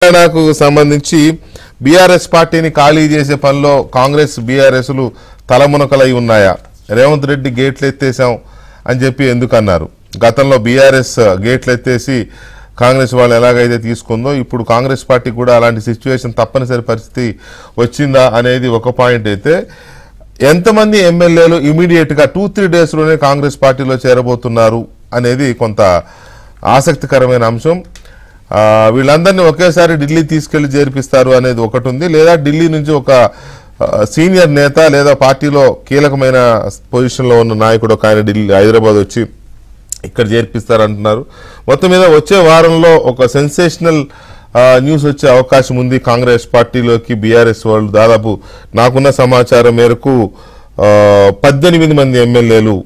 తెలంగాణకు సంబంధించి బీఆర్ఎస్ పార్టీని ఖాళీ చేసే పనిలో కాంగ్రెస్ బీఆర్ఎస్లు తలమునకలై ఉన్నాయా? రేవంత్ రెడ్డి గేట్లు ఎత్తేసాం అని చెప్పి ఎందుకు అన్నారు? గతంలో బీఆర్ఎస్ గేట్లు ఎత్తేసి కాంగ్రెస్ వాళ్ళు ఎలాగైతే తీసుకుందో ఇప్పుడు కాంగ్రెస్ పార్టీ కూడా అలాంటి సిచ్యువేషన్ తప్పనిసరి పరిస్థితి వచ్చిందా అనేది ఒక పాయింట్ అయితే, ఎంతమంది ఎమ్మెల్యేలు ఇమీడియట్గా 2-3 డేస్లోనే కాంగ్రెస్ పార్టీలో చేరబోతున్నారు అనేది కొంత ఆసక్తికరమైన అంశం. వీళ్ళందరినీ ఒకేసారి ఢిల్లీ తీసుకెళ్లి చేర్పిస్తారు అనేది ఒకటి ఉంది, లేదా ఢిల్లీ నుంచి ఒక సీనియర్ నేత లేదా పార్టీలో కీలకమైన పొజిషన్లో ఉన్న నాయకుడు ఒక ఆయన ఢిల్లీ హైదరాబాద్ వచ్చి ఇక్కడ చేర్పిస్తారంటున్నారు. మొత్తం మీద వచ్చే వారంలో ఒక సెన్సేషనల్ న్యూస్ వచ్చే అవకాశం ఉంది కాంగ్రెస్ పార్టీలోకి. బీఆర్ఎస్ వాళ్ళు దాదాపు నాకున్న సమాచారం మేరకు 18 మంది ఎమ్మెల్యేలు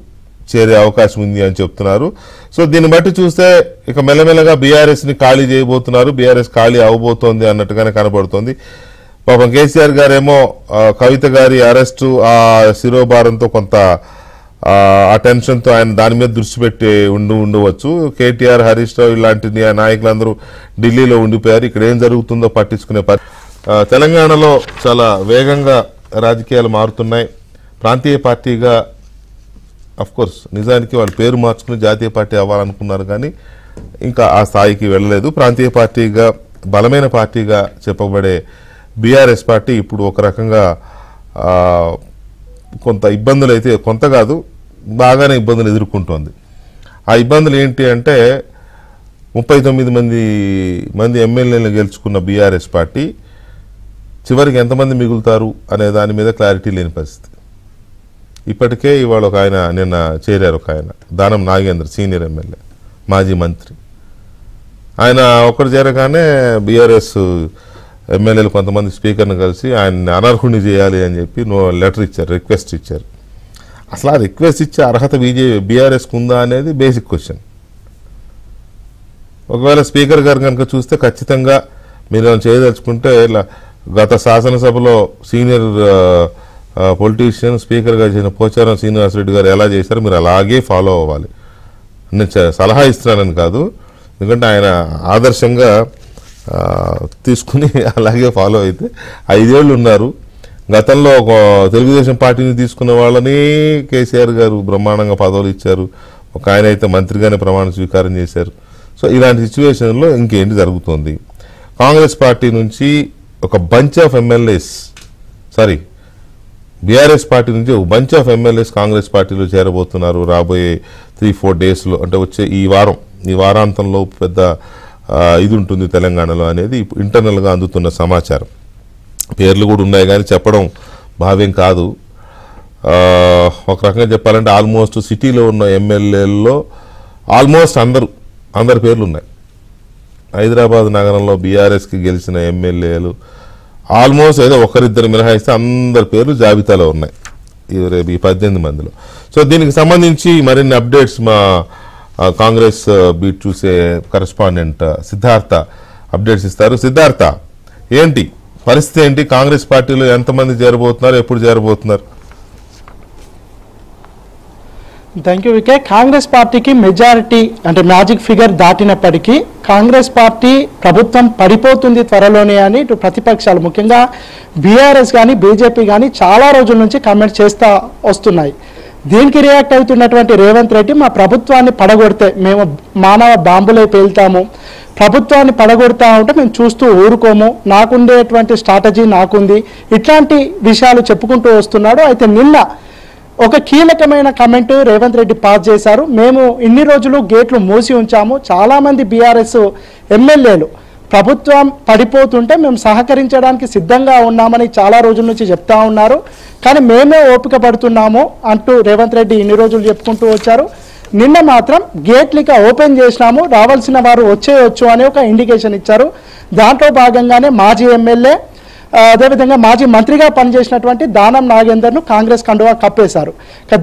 చేరే అవకాశం ఉంది అని చెప్తున్నారు. సో దీన్ని బట్టి చూస్తే ఇక మెల్లమెల్లగా బీఆర్ఎస్ని ఖాళీ చేయబోతున్నారు, బీఆర్ఎస్ ఖాళీ అవబోతోంది అన్నట్టుగానే కనబడుతోంది. పాపం కేసీఆర్ గారేమో కవిత గారి అరెస్టు ఆ శిరోభారంతో కొంత ఆ టెన్షన్తో ఆయన దాని మీద దృష్టి పెట్టి ఉండవచ్చు. కేటీఆర్, హరీష్ రావు ఇలాంటి నాయకులందరూ ఢిల్లీలో ఉండిపోయారు. ఇక్కడ ఏం జరుగుతుందో పట్టించుకునే తెలంగాణలో చాలా వేగంగా రాజకీయాలు మారుతున్నాయి. ప్రాంతీయ పార్టీగా అఫ్కోర్స్ నిజానికి వాళ్ళు పేరు మార్చుకుని జాతీయ పార్టీ అవ్వాలనుకున్నారు, కానీ ఇంకా ఆ స్థాయికి వెళ్ళలేదు. ప్రాంతీయ పార్టీగా బలమైన పార్టీగా చెప్పబడే బీఆర్ఎస్ పార్టీ ఇప్పుడు ఒక రకంగా కొంత ఇబ్బందులు అయితే, కొంత కాదు బాగానే ఇబ్బందులు ఎదుర్కొంటోంది. ఆ ఇబ్బందులు ఏంటి అంటే 39 మంది ఎమ్మెల్యేలను గెలుచుకున్న బీఆర్ఎస్ పార్టీ చివరికి ఎంతమంది మిగులుతారు అనే దాని మీద క్లారిటీ లేని పరిస్థితి. ఇప్పటికే ఇవాళ ఒక ఆయన నిన్న చేరారు, ఒక ఆయన దానం నాగేంద్ర, సీనియర్ ఎమ్మెల్యే, మాజీ మంత్రి. ఆయన ఒక్కడు చేరగానే బీఆర్ఎస్ ఎమ్మెల్యేలు కొంతమంది స్పీకర్ని కలిసి ఆయన్ని అనర్హుని చేయాలి అని చెప్పి లెటర్ ఇచ్చారు, రిక్వెస్ట్ ఇచ్చారు. అసలు ఆ రిక్వెస్ట్ ఇచ్చే అర్హత బీఆర్ఎస్కి ఉందా అనేది బేసిక్ క్వశ్చన్. ఒకవేళ స్పీకర్ గారు కనుక చూస్తే ఖచ్చితంగా మీరు చేయదలుచుకుంటే గత శాసనసభలో సీనియర్ పొలిటీషియన్ స్పీకర్గా చేసిన పోచారం శ్రీనివాసరెడ్డి గారు ఎలా చేశారో మీరు అలాగే ఫాలో అవ్వాలి. నేను సలహా ఇస్తున్నానని కాదు, ఎందుకంటే ఆయన ఆదర్శంగా తీసుకుని అలాగే ఫాలో అయితే 5 ఏళ్ళు ఉన్నారు. గతంలో ఒక తెలుగుదేశం పార్టీని తీసుకున్న వాళ్ళని కేసీఆర్ గారు బ్రహ్మాండంగా పదవులు ఇచ్చారు. ఒక ఆయన అయితే మంత్రిగానే ప్రమాణ స్వీకారం చేశారు. సో ఇలాంటి సిచ్యువేషన్లో ఇంకేంటి జరుగుతుంది? కాంగ్రెస్ పార్టీ నుంచి ఒక bunch of MLAs, BRS party నుంచి ఒక బంచ్ ఆఫ్ ఎమ్మెల్యేస్ కాంగ్రెస్ పార్టీలో చేరబోతున్నారు రాబోయే 3-4 డేస్లో. అంటే వచ్చే ఈ వారాంతంలో పెద్ద ఇది ఉంటుంది తెలంగాణలో అనేది ఇంటర్నల్గా అందుతున్న సమాచారం. పేర్లు కూడా ఉన్నాయి కానీ చెప్పడం భావ్యం కాదు. ఒక రకంగా చెప్పాలంటే ఆల్మోస్ట్ సిటీలో ఉన్న ఎమ్మెల్యేల్లో ఆల్మోస్ట్ అందరి పేర్లు ఉన్నాయి. హైదరాబాద్ నగరంలో బీఆర్ఎస్కి గెలిచిన ఎమ్మెల్యేలు ఆల్మోస్ట్ ఏదో ఒకరిద్దరు మినహాయిస్తే అందరి పేర్లు జాబితాలో ఉన్నాయి ఈ 18 మందిలో. సో దీనికి సంబంధించి మరిన్ని అప్డేట్స్ మా కాంగ్రెస్ బీట్ చూసే కరెస్పాండెంట్ సిద్ధార్థ అప్డేట్స్ ఇస్తారు. సిద్ధార్థ, ఏంటి పరిస్థితి ఏంటి? కాంగ్రెస్ పార్టీలో ఎంతమంది చేరబోతున్నారు, ఎప్పుడు చేరబోతున్నారు? థ్యాంక్ యూ వికే. కాంగ్రెస్ పార్టీకి మెజారిటీ అంటే మ్యాజిక్ ఫిగర్ దాటినప్పటికీ కాంగ్రెస్ పార్టీ ప్రభుత్వం పడిపోతుంది త్వరలోనే అని ఇటు ప్రతిపక్షాలు ముఖ్యంగా బీఆర్ఎస్ కానీ బీజేపీ కానీ చాలా రోజుల నుంచి కామెంట్ చేస్తూ వస్తున్నాయి. దీనికి రియాక్ట్ అవుతున్నటువంటి రేవంత్ రెడ్డి, మా ప్రభుత్వాన్ని పడగొడితే మేము మానవ బాంబులై పేల్తాము, ప్రభుత్వాన్ని పడగొడతా ఉంటే మేము చూస్తూ ఊరుకోము, నాకుండేటువంటి స్ట్రాటజీ నాకుంది, ఇట్లాంటి విషయాలు చెప్పుకుంటూ వస్తున్నాడు. అయితే నిన్న ఒక కీలకమైన కమెంట్ రేవంత్ రెడ్డి పాస్ చేశారు. మేము ఇన్ని రోజులు గేట్లు మూసి ఉంచాము, చాలామంది బీఆర్ఎస్ ఎమ్మెల్యేలు ప్రభుత్వం పడిపోతుంటే మేము సహకరించడానికి సిద్ధంగా ఉన్నామని చాలా రోజుల నుంచి చెప్తా ఉన్నారు, కానీ మేమే ఓపిక పడుతున్నాము అంటూ రేవంత్ రెడ్డి ఇన్ని రోజులు చెప్పుకుంటూ వచ్చారు. నిన్న మాత్రం గేట్లు ఇక ఓపెన్ చేసినాము, రావాల్సిన వారు వచ్చేయచ్చు అనే ఒక ఇండికేషన్ ఇచ్చారు. దాంట్లో భాగంగానే మాజీ ఎమ్మెల్యే అదేవిధంగా మాజీ మంత్రిగా పనిచేసినటువంటి దానం నాగేందర్ను కాంగ్రెస్ కండువా కప్పేశారు.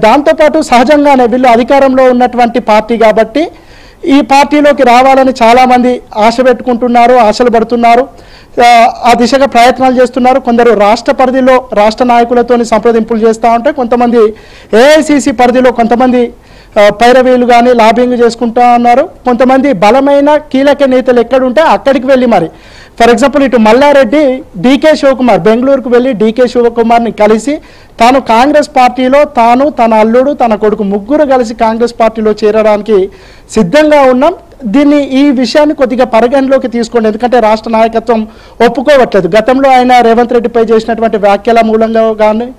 దాంతోపాటు సహజంగానే వీళ్ళు అధికారంలో ఉన్నటువంటి పార్టీ కాబట్టి ఈ పార్టీలోకి రావాలని చాలామంది ఆశ పెట్టుకుంటున్నారు, ఆశలు పడుతున్నారు, ఆ దిశగా ప్రయత్నాలు చేస్తున్నారు. కొందరు రాష్ట్ర పరిధిలో రాష్ట్ర నాయకులతో సంప్రదింపులు చేస్తూ ఉంటే, కొంతమంది ఏఐసిసి పరిధిలో కొంతమంది పైరవీలు కానీ లాబింగ్ చేసుకుంటా ఉన్నారు. కొంతమంది బలమైన కీలక నేతలు ఎక్కడుంటే అక్కడికి వెళ్ళి మరి ఫర్ ఎగ్జాంపుల్ ఇటు మల్లారెడ్డి డీకే శివకుమార్ బెంగళూరుకు వెళ్ళి డీకే శివకుమార్ని కలిసి తాను కాంగ్రెస్ పార్టీలో తాను తన అల్లుడు తన కొడుకు ముగ్గురు కలిసి కాంగ్రెస్ పార్టీలో చేరడానికి సిద్ధంగా ఉన్నాం, దీన్ని ఈ విషయాన్ని కొద్దిగా పరిగణలోకి తీసుకోండి, ఎందుకంటే రాష్ట్ర నాయకత్వం ఒప్పుకోవట్లేదు. గతంలో ఆయన రేవంత్ రెడ్డిపై చేసినటువంటి వ్యాఖ్యల మూలంగా కానీ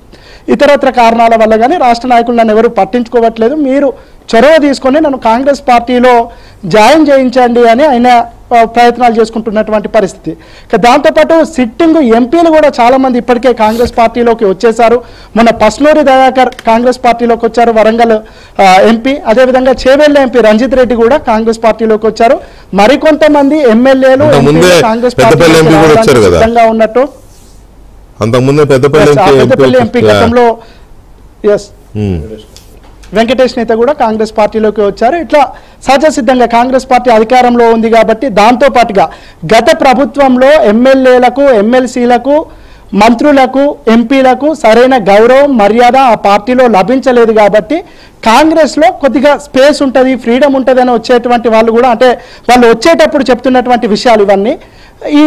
ఇతరత్ర కారణాల వల్ల కానీ రాష్ట్ర నాయకులు నన్ను ఎవరు పట్టించుకోవట్లేదు, మీరు చొరవ తీసుకొని నన్ను కాంగ్రెస్ పార్టీలో జాయిన్ చేయించండి అని ఆయన ప్రయత్నాలు చేసుకుంటున్నటువంటి పరిస్థితి. దాంతోపాటు సిట్టింగ్ ఎంపీలు కూడా చాలామంది ఇప్పటికే కాంగ్రెస్ పార్టీలోకి వచ్చేశారు. మొన్న పస్నూరి దయాకర్ కాంగ్రెస్ పార్టీలోకి వచ్చారు, వరంగల్ ఎంపీ. అదేవిధంగా చేవెళ్ళ ఎంపీ రంజిత్ రెడ్డి కూడా కాంగ్రెస్ పార్టీలోకి వచ్చారు. మరికొంతమంది ఎమ్మెల్యేలు కాంగ్రెస్ పార్టీలో సిద్ధంగా ఉన్నట్టు పెద్దపల్లి ఎంపీ గతంలో వెంకటేష్ నేత కూడా కాంగ్రెస్ పార్టీలోకి వచ్చారు. ఇట్లా సహజ సిద్ధంగా కాంగ్రెస్ పార్టీ అధికారంలో ఉంది కాబట్టి దాంతో పాటుగా గత ప్రభుత్వంలో ఎమ్మెల్యేలకు ఎమ్మెల్సీలకు మంత్రులకు ఎంపీలకు సరైన గౌరవం మర్యాద ఆ పార్టీలో లభించలేదు కాబట్టి కాంగ్రెస్లో కొద్దిగా స్పేస్ ఉంటుంది, ఫ్రీడమ్ ఉంటుంది అని వచ్చేటువంటి వాళ్ళు కూడా, అంటే వాళ్ళు వచ్చేటప్పుడు చెప్తున్నటువంటి విషయాలు ఇవన్నీ ఈ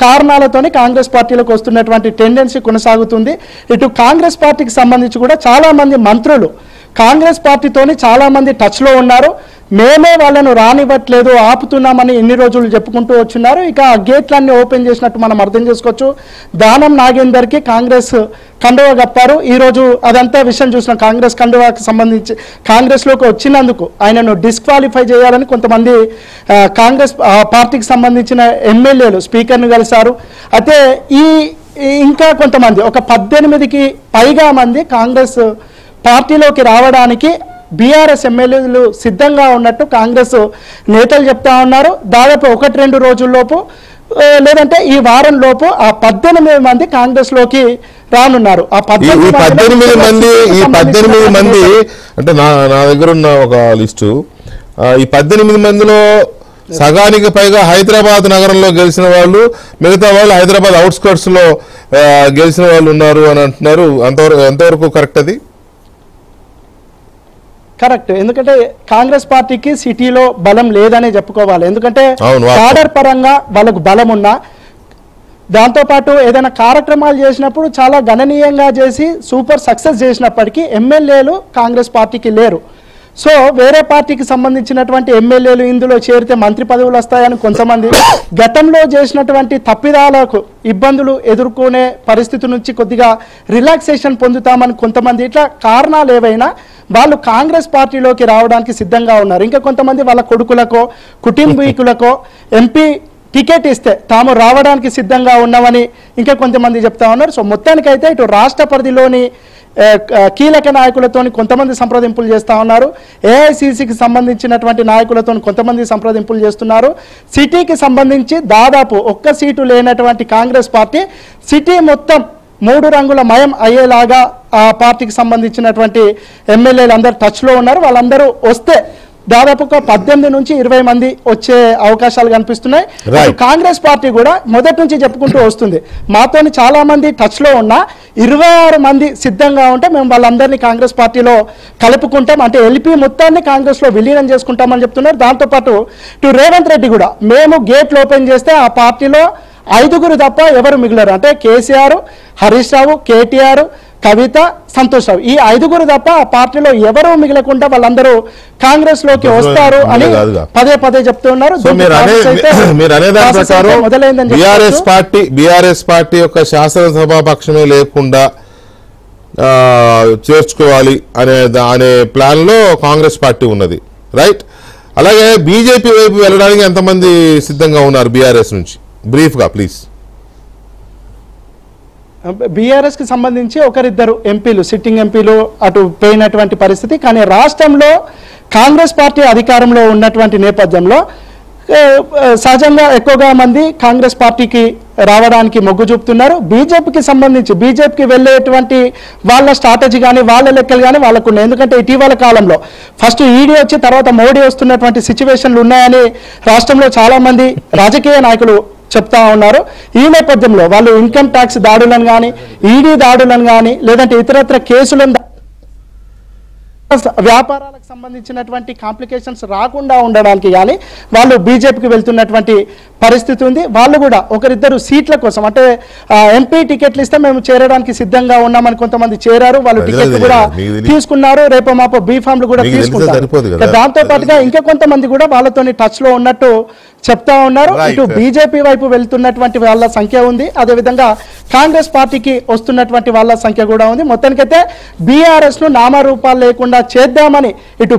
కారణాలతోనే కాంగ్రెస్ పార్టీలోకి వస్తున్నటువంటి టెండెన్సీ కొనసాగుతుంది. ఇటు కాంగ్రెస్ పార్టీకి సంబంధించి కూడా చాలామంది మంత్రులు కాంగ్రెస్ పార్టీతోని చాలామంది టచ్లో ఉన్నారు, మేమే వాళ్ళను రానివ్వట్లేదు ఆపుతున్నామని ఎన్ని రోజులు చెప్పుకుంటూ వచ్చున్నారు. ఇక ఆ గేట్లన్నీ ఓపెన్ చేసినట్టు మనం అర్థం చేసుకోవచ్చు. దానం నాగేందర్కి కాంగ్రెస్ కండువా కప్పారు. ఈరోజు అదంతా విషయం చూసినాం. కాంగ్రెస్ కండువాకి సంబంధించి కాంగ్రెస్లోకి వచ్చినందుకు ఆయనను డిస్క్వాలిఫై చేయాలని కొంతమంది కాంగ్రెస్ పార్టీకి సంబంధించిన ఎమ్మెల్యేలు స్పీకర్ను కలిశారు. అయితే ఇంకా కొంతమంది ఒక 18కి పైగా మంది కాంగ్రెస్ పార్టీలోకి రావడానికి బీఆర్ఎస్ ఎమ్మెల్యేలు సిద్ధంగా ఉన్నట్టు కాంగ్రెస్ నేతలు చెప్తా ఉన్నారు. దాదాపు 1-2 రోజుల్లోపు లేదంటే ఈ వారం లోపు ఆ 18 మంది కాంగ్రెస్ లోకి రానున్నారు. ఆ 18 మంది అంటే నా దగ్గర ఉన్న ఒక లిస్టు, ఈ 18 మందిలో సగానికి పైగా హైదరాబాద్ నగరంలో గెలిచిన వాళ్ళు, మిగతా వాళ్ళు హైదరాబాద్ అవుట్స్కర్ట్స్ లో గెలిచిన వాళ్ళు ఉన్నారు అని అంటున్నారు. ఎంతవరకు కరెక్ట్? అది కరెక్ట్. ఎందుకంటే కాంగ్రెస్ పార్టీకి సిటీలో బలం లేదనే చెప్పుకోవాలి. ఎందుకంటే క్యాడర్ పరంగా వాళ్ళకు బలం ఉన్నా, దాంతోపాటు ఏదైనా కార్యక్రమాలు చేసినప్పుడు చాలా గణనీయంగా చేసి సూపర్ సక్సెస్ చేసినప్పటికీ ఎమ్మెల్యేలు కాంగ్రెస్ పార్టీకి లేరు. సో వేరే పార్టీకి సంబంధించినటువంటి ఎమ్మెల్యేలు ఇందులో చేరితే మంత్రి పదవులు వస్తాయని కొంతమంది, గతంలో చేసినటువంటి తప్పిదాలకు ఇబ్బందులు ఎదుర్కొనే పరిస్థితి నుంచి కొద్దిగా రిలాక్సేషన్ పొందుతామని కొంతమంది, ఇట్లా కారణాలు ఏవైనా వాళ్ళు కాంగ్రెస్ పార్టీలోకి రావడానికి సిద్ధంగా ఉన్నారు. ఇంకా కొంతమంది వాళ్ళ కొడుకులకో కుటుంబీకులకో ఎంపీ టికెట్ ఇస్తే తాము రావడానికి సిద్ధంగా ఉన్నామని ఇంకా కొంతమంది చెప్తా ఉన్నారు. సో మొత్తానికైతే ఇటు రాష్ట్ర పరిధిలోని కీలక నాయకులతో కొంతమంది సంప్రదింపులు చేస్తూ ఉన్నారు, ఏఐసిసికి సంబంధించినటువంటి నాయకులతో కొంతమంది సంప్రదింపులు చేస్తున్నారు. సిటీకి సంబంధించి దాదాపు 1 సీటు లేనటువంటి కాంగ్రెస్ పార్టీ సిటీ మొత్తం 3 రంగుల మయం అయ్యేలాగా ఆ పార్టీకి సంబంధించినటువంటి ఎమ్మెల్యేలు అందరూ టచ్లో ఉన్నారు. వాళ్ళందరూ వస్తే దాదాపు 18 నుంచి 20 మంది వచ్చే అవకాశాలు కనిపిస్తున్నాయి. కాంగ్రెస్ పార్టీ కూడా మొదటి నుంచి చెప్పుకుంటూ వస్తుంది, మాతోని చాలా మంది టచ్లో ఉన్నా 26 మంది సిద్ధంగా ఉంటే మేము వాళ్ళందరినీ కాంగ్రెస్ పార్టీలో కలుపుకుంటాం, అంటే ఎల్పీ మొత్తాన్ని కాంగ్రెస్లో విలీనం చేసుకుంటామని చెప్తున్నారు. దాంతోపాటు ఇటు రేవంత్ రెడ్డి కూడా మేము గేట్లు ఓపెన్ చేస్తే ఆ పార్టీలో 5గురు తప్ప ఎవరు మిగిలరు, అంటే కేసీఆర్, హరీష్ రావు, కేటీఆర్, కవిత, సంతోష్ రావు, ఈ 5గురు తప్ప ఆ పార్టీలో ఎవరూ మిగలకుండా వాళ్ళందరూ కాంగ్రెస్ లోకి వస్తారు అని పదే చెప్తూ ఉన్నారు. బీఆర్ఎస్ పార్టీ యొక్క శాసనసభా పక్షమే లేకుండా చేర్చుకోవాలి అనే ప్లాన్ లో కాంగ్రెస్ పార్టీ ఉన్నది, రైట్? అలాగే బీజేపీ వైపు వెళ్ళడానికి ఎంతమంది సిద్ధంగా ఉన్నారు బీఆర్ఎస్ నుంచి? బ్రీఫ్ గా ప్లీజ్. బీఆర్ఎస్కి సంబంధించి 1-2 ఎంపీలు సిట్టింగ్ ఎంపీలు అటు పోయినటువంటి పరిస్థితి. కానీ రాష్ట్రంలో కాంగ్రెస్ పార్టీ అధికారంలో ఉన్నటువంటి నేపథ్యంలో సహజంగా ఎక్కువగా మంది కాంగ్రెస్ పార్టీకి రావడానికి మొగ్గు చూపుతున్నారు. బీజేపీకి సంబంధించి బీజేపీకి వెళ్ళేటువంటి వాళ్ళ స్ట్రాటజీ కానీ వాళ్ళ లెక్కలు కానీ వాళ్ళకు ఉన్నాయి. ఎందుకంటే ఇటీవల కాలంలో ఫస్ట్ ఈడీ వచ్చి తర్వాత మోడీ వస్తున్నటువంటి సిచ్యువేషన్లు ఉన్నాయని రాష్ట్రంలో చాలామంది రాజకీయ నాయకులు చెప్తా ఉన్నారు. ఈ నేపథ్యంలో వాళ్ళు ఇన్కమ్ ట్యాక్స్ దాడులను కానీ ఈడీ దాడులను కానీ లేదంటే ఇతరత్ర కేసులను వ్యాపారాలకు సంబంధించినటువంటి కాంప్లికేషన్స్ రాకుండా ఉండడానికి కానీ వాళ్ళు బీజేపీకి వెళ్తున్నటువంటి పరిస్థితి ఉంది. వాళ్ళు కూడా ఒకరిద్దరు సీట్ల కోసం అంటే ఎంపీ టికెట్లు ఇస్తే మేము చేరడానికి సిద్ధంగా ఉన్నామని కొంతమంది చేరారు. వాళ్ళు టికెట్లు కూడా తీసుకున్నారు. రేపు మాపో బీఫామ్లు కూడా తీసుకుంటారు. దాంతో పాటుగా ఇంకా కొంతమంది కూడా వాళ్ళతోని టచ్ లో ఉన్నట్టు చెప్తా ఉన్నారు. ఇటు బీజేపీ వైపు వెళ్తున్నటువంటి వాళ్ళ సంఖ్య ఉంది, అదేవిధంగా కాంగ్రెస్ పార్టీకి వస్తున్నటువంటి వాళ్ళ సంఖ్య కూడా ఉంది. మొత్తానికైతే బీఆర్ఎస్ ను నామరూపాలు లేకుండా చేద్దామని ఇటు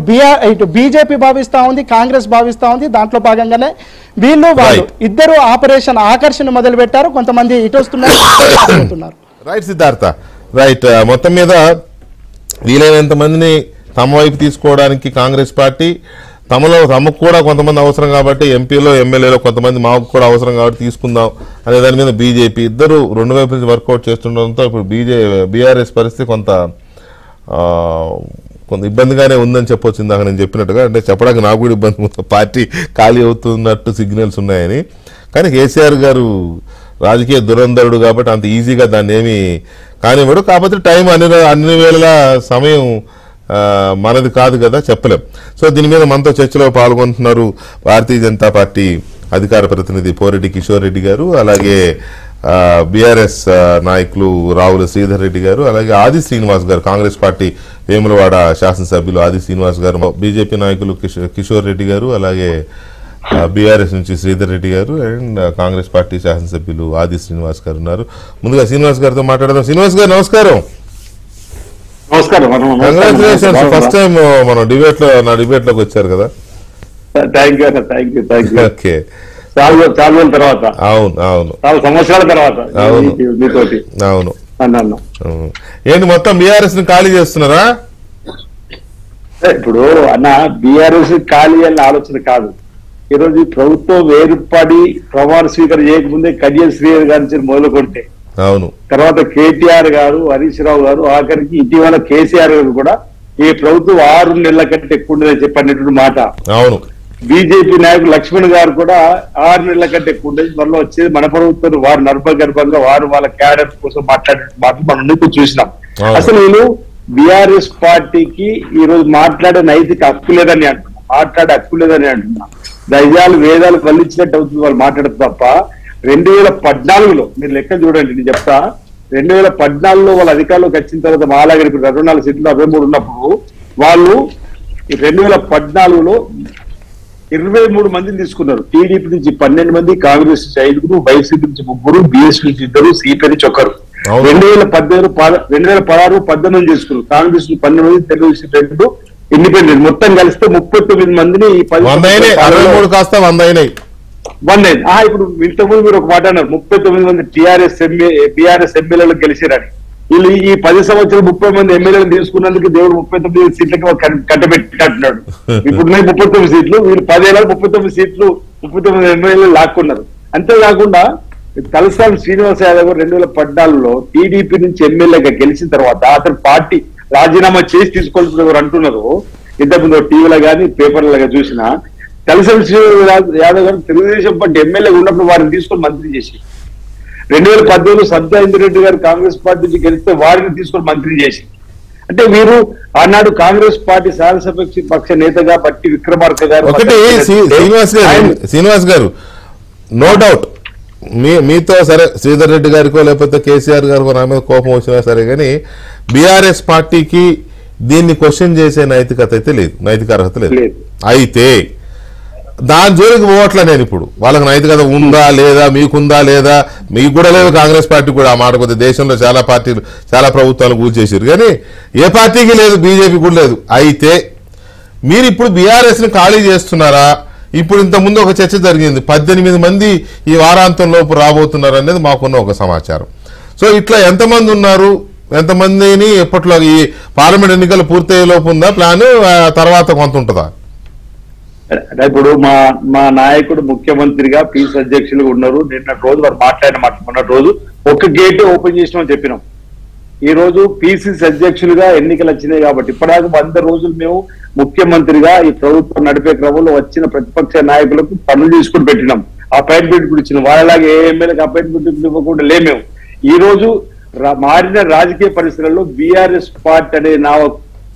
బీజేపీ భావిస్తా ఉంది, కాంగ్రెస్ భావిస్తా ఉంది. దాంట్లో భాగంగానే వీళ్ళు వాళ్ళు ఇద్దరు ఆపరేషన్ ఆకర్షణ మొదలు పెట్టారు. కొంతమంది ఇటు వస్తున్నారు. Right Siddhartha, right. మొత్తం మీద వీలైనంత మందిని తమ వైపు తీసుకోవడానికి కాంగ్రెస్ పార్టీ, తమకు కూడా కొంతమంది అవసరం కాబట్టి ఎంపీలో ఎమ్మెల్యేలో కొంతమంది మాకు కూడా అవసరం కాబట్టి తీసుకుందాం అనే దాని మీద బీజేపీ ఇద్దరు రెండు వైపు నుంచి వర్కౌట్ చేస్తుండడంతో ఇప్పుడు బీఆర్ఎస్ పరిస్థితి కొంత ఇబ్బందిగానే ఉందని చెప్పొచ్చు. ఇందాక నేను చెప్పినట్టుగా, అంటే చెప్పడానికి నాకు కూడా ఇబ్బంది, పార్టీ ఖాళీ అవుతున్నట్టు సిగ్నల్స్ ఉన్నాయని. కానీ కేసీఆర్ గారు రాజకీయ దురంధరుడు కాబట్టి అంత ఈజీగా దాన్ని ఏమి కానివ్వడు. కాకపోతే టైం అన్ని వేళలా సమయం మనది కాదు కదా, చెప్పలేం. సో దీని మీద మనతో చర్చలో పాల్గొంటున్నారు భారతీయ జనతా పార్టీ అధికార ప్రతినిధి పోరెడ్డి కిషోర్ రెడ్డి గారు, అలాగే బీఆర్ఎస్ నాయకులు రావుల శ్రీధర్ రెడ్డి గారు, అలాగే ఆది శ్రీనివాస్ గారు, కాంగ్రెస్ పార్టీ వేములవాడ శాసనసభ్యులు ఆది శ్రీనివాస్ గారు, బీజేపీ నాయకులు కిషోర్ రెడ్డి గారు, అలాగే బీఆర్ఎస్ నుంచి శ్రీధర్ రెడ్డి గారు అండ్ కాంగ్రెస్ పార్టీ శాసనసభ్యులు ఆది శ్రీనివాస్ గారు ఉన్నారు. ముందుగా శ్రీనివాస్ గారితో మాట్లాడదాం. శ్రీనివాస్ గారు నమస్కారం. కంగ్రాచులేషన్స్, ఫస్ట్ టైం మనం నా డిబేట్ లోకి వచ్చారు కదా. ఓకే, చాలా రోజుల తర్వాత. అవును అవును, చాలా సంవత్సరాల తర్వాత. అవును అవును. ఏంటి మొత్తం బీఆర్ఎస్ ని ఖాళీ చేస్తున్నారా? ఇప్పుడు అన్న బీఆర్ఎస్ ఖాళీ అనే ఆలోచన కాదు. ఈరోజు ప్రభుత్వం వేరుపడి ప్రమాణ స్వీకారం చేయకముందే కడియం శ్రీహరి గారి నుంచి మొదలు కొడితే, అవును, తర్వాత కేటీఆర్ గారు, హరీష్ రావు గారు, ఆఖరికి ఇటీవల కేసీఆర్ గారు కూడా ఈ ప్రభుత్వం 6 నెలల కంటే ఎక్కువ ఉండదని చెప్పినటువంటి మాట. అవును, బీజేపీ నాయకులు లక్ష్మణ్ గారు కూడా 6 నెలల కంటే ఎక్కువ ఉండేది. మనలో వచ్చేది మన ప్రభుత్వం వారు నర్భగర్భంగా వారు వాళ్ళ క్యాడర్ కోసం మాట్లాడే మాటలు మనం చూసినాం. అసలు నేను బీఆర్ఎస్ పార్టీకి ఈ రోజు మాట్లాడే నైతిక హక్కు లేదని అంటున్నా, మాట్లాడే హక్కు లేదని అంటున్నా. దైజాలు వేదాలు వల్లించినట్టు అవుతుంది వాళ్ళు మాట్లాడదు తప్ప. 2014లో మీరు లెక్క చూడండి, నేను చెప్తా. 2014లో వాళ్ళ అధికారంలోకి వచ్చిన తర్వాత మాలాగరి 24 సీట్లు 23 ఉన్నప్పుడు వాళ్ళు 2014లో 23 మందిని తీసుకున్నారు. టీడీపీ నుంచి 12 మంది, కాంగ్రెస్ నుంచి 5, వైసీపీ నుంచి 3, బీఎస్పీ నుంచి 2, సిపిఐ నుంచి 1. 2016, 18 చేసుకున్నారు. కాంగ్రెస్ నుంచి 12 మంది, తెలుగుదేశం 2, ఇండిపెండెంట్ మొత్తం కలిస్తే 39 మందిని ఈ 100. ఇప్పుడు ఇంతకుముందు మీరు ఒక మాట అన్నారు, 39 మంది బీఆర్ఎస్ ఎమ్మెల్యేలు గెలిచారని. వీళ్ళు ఈ 10 సంవత్సరాలు 30 మంది ఎమ్మెల్యేలు తీసుకున్నందుకు దేవుడు 39 సీట్లకి కట్టబెట్టినట్టున్నాడు. ఇప్పుడు 39 సీట్లు, వీళ్ళు 10 ఏళ్ళ 39 సీట్లు 39 ఎమ్మెల్యేలు లాక్కున్నారు. అంతేకాకుండా తలసాని శ్రీనివాస్ యాదవ్ 2014లో టీడీపీ నుంచి ఎమ్మెల్యేగా గెలిచిన తర్వాత అతను పార్టీ రాజీనామా చేసి తీసుకోవాల్సిన ఎవరు అంటున్నారు. ఇంతకుముందు టీవీలో కానీ పేపర్లలో చూసినా తలసాని శ్రీనివాస్ యాదవ్ గారు తెలుగుదేశం పార్టీ ఎమ్మెల్యేగా ఉన్నప్పుడు వారిని తీసుకొని మంత్రి చేసి, 2018లో సబ్జా ఇంద్రెడ్డి గారు కాంగ్రెస్ పార్టీ నుంచి గెలిస్తే వారిని తీసుకొని మంత్రి చేసి, అంటే వీరు ఆనాడు కాంగ్రెస్ పార్టీ శాసనసభ పక్ష నేతగా బట్టి విక్రమార్క గారు. ఒకటి శ్రీనివాస్ గారు, నో డౌట్ మీతో సరే శ్రీధర్ రెడ్డి గారికో లేకపోతే కేసీఆర్ గారికో నా మీద కోపం వచ్చినా సరే, కానీ బీఆర్ఎస్ పార్టీకి దీన్ని క్వశ్చన్ చేసే నైతికత అయితే లేదు, నైతిక అర్హత లేదు. అయితే దాని జోలికి పోవట్లే నేను. ఇప్పుడు వాళ్ళకి నైతికత ఉందా లేదా, మీకుందా లేదా, మీకు కూడా లేదు, కాంగ్రెస్ పార్టీ కూడా. ఆ మాట కొద్ది దేశంలో చాలా పార్టీలు చాలా ప్రభుత్వాలు కూల్చేసారు, కానీ ఏ పార్టీకి లేదు, బీజేపీ కూడా లేదు. అయితే మీరు ఇప్పుడు బీఆర్ఎస్ ని ఖాళీ చేస్తున్నారా? ఇప్పుడు ఇంతకుముందు ఒక చర్చ జరిగింది, 18 మంది ఈ వారాంతం లోపు రాబోతున్నారు అనేది మాకున్న ఒక సమాచారం. సో ఇట్లా ఎంతమంది ఉన్నారు, ఎంతమందిని ఎప్పట్లో ఈ పార్లమెంట్ ఎన్నికలు పూర్తయ్యే లోపు ఉందా ప్లాన్, తర్వాత కొంత ఉంటుందా? ఇప్పుడు మా నాయకుడు ముఖ్యమంత్రిగా పీసీ అధ్యక్షులుగా ఉన్నారు. నిన్న రోజు వారు మొన్న రోజు ఒక గేట్ ఓపెన్ చేసినామని చెప్పినాం. ఈ రోజు పీసీసీ అధ్యక్షులుగా ఎన్నికలు వచ్చినాయి కాబట్టి ఇప్పటిదాకా 100 రోజులు మేము ముఖ్యమంత్రిగా ఈ ప్రభుత్వం నడిపే క్రమంలో వచ్చిన ప్రతిపక్ష నాయకులకు పనులు తీసుకుని పెట్టినాం. అపాయింట్మెంట్ కూడా ఇచ్చినాం. వాళ్ళలాగా ఏ ఎమ్మెల్యేకి అపాయింట్మెంట్ ఇవ్వకుండా లేమేము. ఈ రోజు మారిన రాజకీయ పరిస్థితులలో బీఆర్ఎస్ పార్టీ అనే నా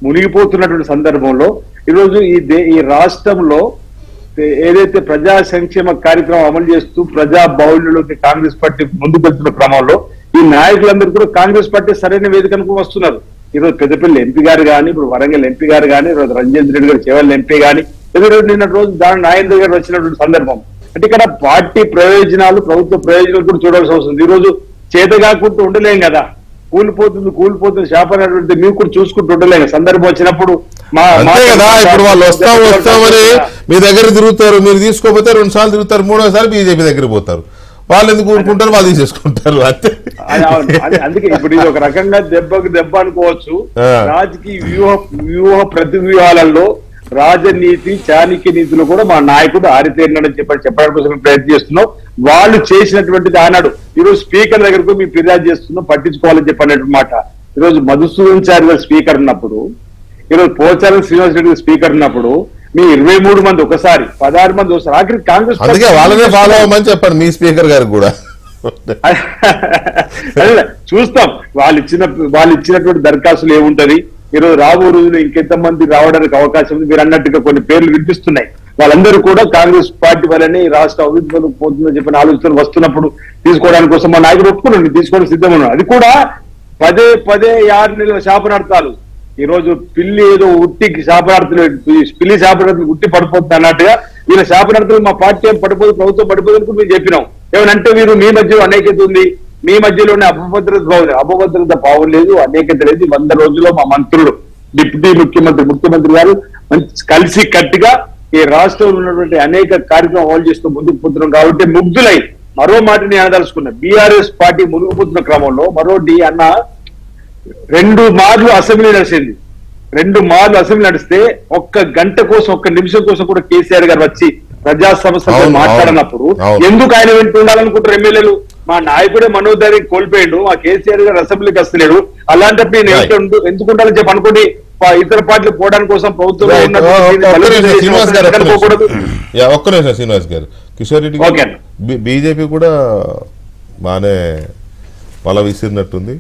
మునిగిపోతున్నటువంటి సందర్భంలో ఈరోజు ఈ రాష్ట్రంలో ఏదైతే ప్రజా సంక్షేమ కార్యక్రమం అమలు చేస్తూ ప్రజా బాహుళ్యంలోకి కాంగ్రెస్ పార్టీ ముందుకు వెళ్తున్న క్రమంలో ఈ నాయకులందరూ కూడా కాంగ్రెస్ పార్టీ సరైన వేదికకు వస్తున్నారు. ఈరోజు పెద్దపల్లి ఎంపీ గారు కానీ, ఇప్పుడు వరంగల్ ఎంపీ గారు కానీ, ఈరోజు రంజన్ రెడ్డి గారు చేవల్ ఎంపీ కానీ, నిన్న రోజు దాని నాగేంద్ర గారు వచ్చినటువంటి సందర్భం. అంటే ఇక్కడ పార్టీ ప్రయోజనాలు, ప్రభుత్వ ప్రయోజనాలు కూడా చూడాల్సి వస్తుంది. ఈ రోజు చేత కాకుండా ఉండలేం కదా, కూలిపోతుంది శాపనటువంటి మీరు కూడా చూసుకుంటూ ఉండలేం. సందర్భం వచ్చినప్పుడు అంతే కదా. ఇప్పుడు వాళ్ళు వస్తామని మీ దగ్గర తిరుగుతారు, మీరు తీసుకోపోతే 2 సార్లు తిరుగుతారు, 3వ సారి బీజేపీ దగ్గర పోతారు. వాళ్ళు ఎందుకు ఊరుకుంటారు, వాళ్ళు తీసేసుకుంటారు అంతే. అందుకే ఇప్పుడు ఇది ఒక రకంగా దెబ్బకు దెబ్బ అనుకోవచ్చు. రాజకీయ వ్యూహ ప్రతి వ్యూహాలలో రాజనీతి, చాణక్య నీతిలో కూడా మా నాయకుడు ఆరితేరినాడని చెప్పడానికి కోసం ప్రయత్నం చేస్తున్నాం. వాళ్ళు చేసినటువంటిది ఆనాడు ఈరోజు స్పీకర్ దగ్గరకు మేము ఫిర్యాదు చేస్తున్నాం, పట్టించుకోవాలని చెప్పినటువంటి మాట. ఈరోజు మధుసూదన్ చారి గారు స్పీకర్ ఉన్నప్పుడు, ఈరోజు పోచారం శ్రీనివాస్ రెడ్డి స్పీకర్ ఉన్నప్పుడు మీ 23 మంది ఒకసారి, 16 మంది ఒకసారి, ఆఖరి కాంగ్రెస్ అందుకే వాళ్ళనే ఫాలో అవ్వమని చెప్పండి మీ స్పీకర్ గారికి కూడా. చూస్తాం వాళ్ళు ఇచ్చినటువంటి దరఖాస్తులు ఏముంటది. ఈరోజు రాబో రోజులు ఇంకెంతమంది రావడానికి అవకాశం ఉంది. మీరు అన్నట్టుగా కొన్ని పేర్లు వినిపిస్తున్నాయి. వాళ్ళందరూ కూడా కాంగ్రెస్ పార్టీ వల్లనే రాష్ట్ర అభివృద్ధి పోతుందని చెప్పిన ఆలోచనలు వస్తున్నప్పుడు తీసుకోవడానికి కోసం మా నాయకుడు ఒప్పుకున్నాడు, తీసుకోవడం సిద్ధం ఉన్నాడు. అది కూడా పదే 6 నెలల శాపనార్థాలు. ఈ రోజు పిల్లి ఏదో ఉట్టికి శాపనార్థులు, పిల్లి శాపనార్థులు ఉట్టి పడిపోతుంది అన్నట్టుగా వీళ్ళ శాపనార్థులు మా పార్టీ ఏం పడిపోదు, ప్రభుత్వం పడిపోదని మేము చెప్పినాం. ఏమనంటే మీరు మీ మధ్యలో అనేకత ఉంది, మీ మధ్యలోనే అపభద్రత పావు లేదు, అనేకత లేదు. 100 రోజుల్లో మా మంత్రులు, డిప్యూటీ ముఖ్యమంత్రి గారు కలిసి కట్టిగా ఈ రాష్ట్రంలో ఉన్నటువంటి అనేక కార్యక్రమం అమలు చేస్తూ ముందుకు పోతున్నాం. కాబట్టి ముగ్ధులై మరో మాటని అనదలుచుకున్నా, బీఆర్ఎస్ పార్టీ ముందుకు పోతున్న క్రమంలో మరోటి అన్న 2 మార్లు అసెంబ్లీ నడిచింది. 2 మార్లు అసెంబ్లీ నడిస్తే 1 గంట కోసం, 1 నిమిషం కోసం కూడా కేసీఆర్ గారు వచ్చి ప్రజా సమస్యలతో మాట్లాడినప్పుడు ఎందుకు ఆయన వెంట ఉండాలనుకుంటారు ఎమ్మెల్యేలు? మా నాయకుడే మనోధైర్యం కోల్పోయిండు, మా కేసీఆర్ గారు అసెంబ్లీకి వస్తలేడు, అలాంటప్పుడు నేను ఎందుకు ఉండాలని చెప్పి అనుకోండి ఇతర పార్టీలు పోవడానికి కోసం ప్రభుత్వంలో ఒక్క నిమిషం శ్రీనివాస్ గారు, కిషోర్ రెడ్డి బీజేపీ కూడా బాగానే వల విసిరినట్టుంది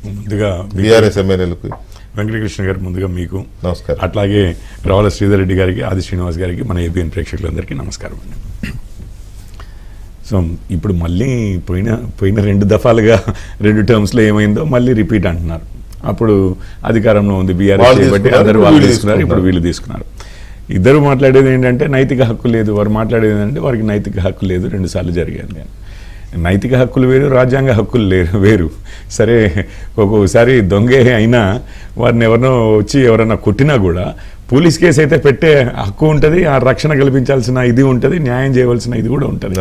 ముందుగా బీఆర్ఎస్ ఎమ్మెల్యేలకు. వెంకటకృష్ణ గారు ముందుగా మీకు నమస్కారం. అట్లాగే రావుల శ్రీధర్ రెడ్డి గారికి, ఆది శ్రీనివాస్ గారికి, మన ఏబిఎన్ ప్రేక్షకులందరికీ నమస్కారం అండి. సో ఇప్పుడు మళ్ళీ పోయిన 2 దఫాలుగా 2 టర్మ్స్లో ఏమైందో మళ్ళీ రిపీట్ అంటున్నారు. అప్పుడు అధికారంలో ఉంది బీఆర్ఎస్ కాబట్టి అందరూ వాళ్ళు తీసుకున్నారు, ఇప్పుడు వీళ్ళు తీసుకున్నారు. ఇద్దరు మాట్లాడేది ఏంటంటే నైతిక హక్కు లేదు, వారు మాట్లాడేది ఏంటంటే వారికి నైతిక హక్కు లేదు, 2 సార్లు జరిగాను నేను. నైతిక హక్కులు వేరు, రాజ్యాంగ హక్కులు వేరు. సరే ఒక్కొక్కసారి దొంగే అయినా వారిని ఎవరినో వచ్చి ఎవరన్నా కొట్టినా కూడా పోలీస్ కేసు అయితే పెట్టే హక్కు ఉంటుంది, ఆ రక్షణ కల్పించాల్సిన ఇది ఉంటుంది, న్యాయం చేయవలసిన ఇది కూడా ఉంటుంది.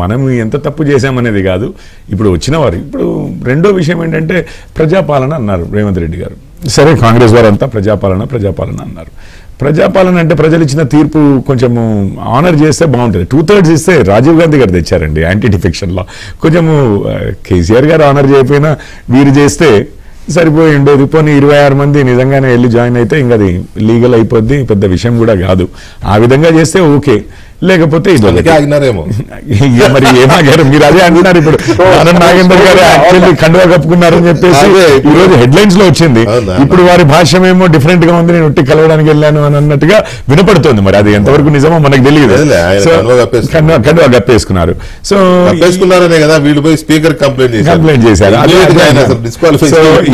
మనం ఎంత తప్పు చేశామనేది కాదు. ఇప్పుడు వచ్చిన వారు ఇప్పుడు రెండో విషయం ఏంటంటే ప్రజాపాలన అన్నారు రేవంత్ రెడ్డి గారు. సరే కాంగ్రెస్ వారు అంతా ప్రజాపాలన అన్నారు. ప్రజాపాలన అంటే ప్రజలు ఇచ్చిన తీర్పు కొంచెము ఆనర్ చేస్తే బాగుంటుంది. 2/3 ఇస్తే రాజీవ్ గాంధీ గారు తెచ్చారండి యాంటీ డిఫెక్షన్ లా. కొంచెము కేసీఆర్ గారు ఆనర్ చేయకపోయినా వీరు చేస్తే సరిపోయి ఉండేది. పోనీ 26 మంది నిజంగానే వెళ్ళి జాయిన్ అయితే ఇంకా అది లీగల్ అయిపోద్ది, పెద్ద విషయం కూడా కాదు. ఆ విధంగా చేస్తే ఓకే, లేకపోతే ఆగినారేమో. మరి ఏమాగారు మీరు అదే అంటున్నారు. ఇప్పుడు నాగేందర్ గారు యాక్చువల్లీ కండువా కప్పుకున్నారని చెప్పేసి ఈ రోజు హెడ్లైన్స్ లో వచ్చింది. ఇప్పుడు వారి భాష్యం ఏమో డిఫరెంట్ గా ఉంది, నేను ఒట్టి కలవడానికి వెళ్ళాను అని అన్నట్టుగా వినపడుతోంది. మరి అది ఎంతవరకు నిజమో మనకు తెలియదు. కండువా కప్పేసుకున్నారు. సో కదా వీళ్ళు పోయి స్పీకర్ కంప్లైంట్ చేశారు.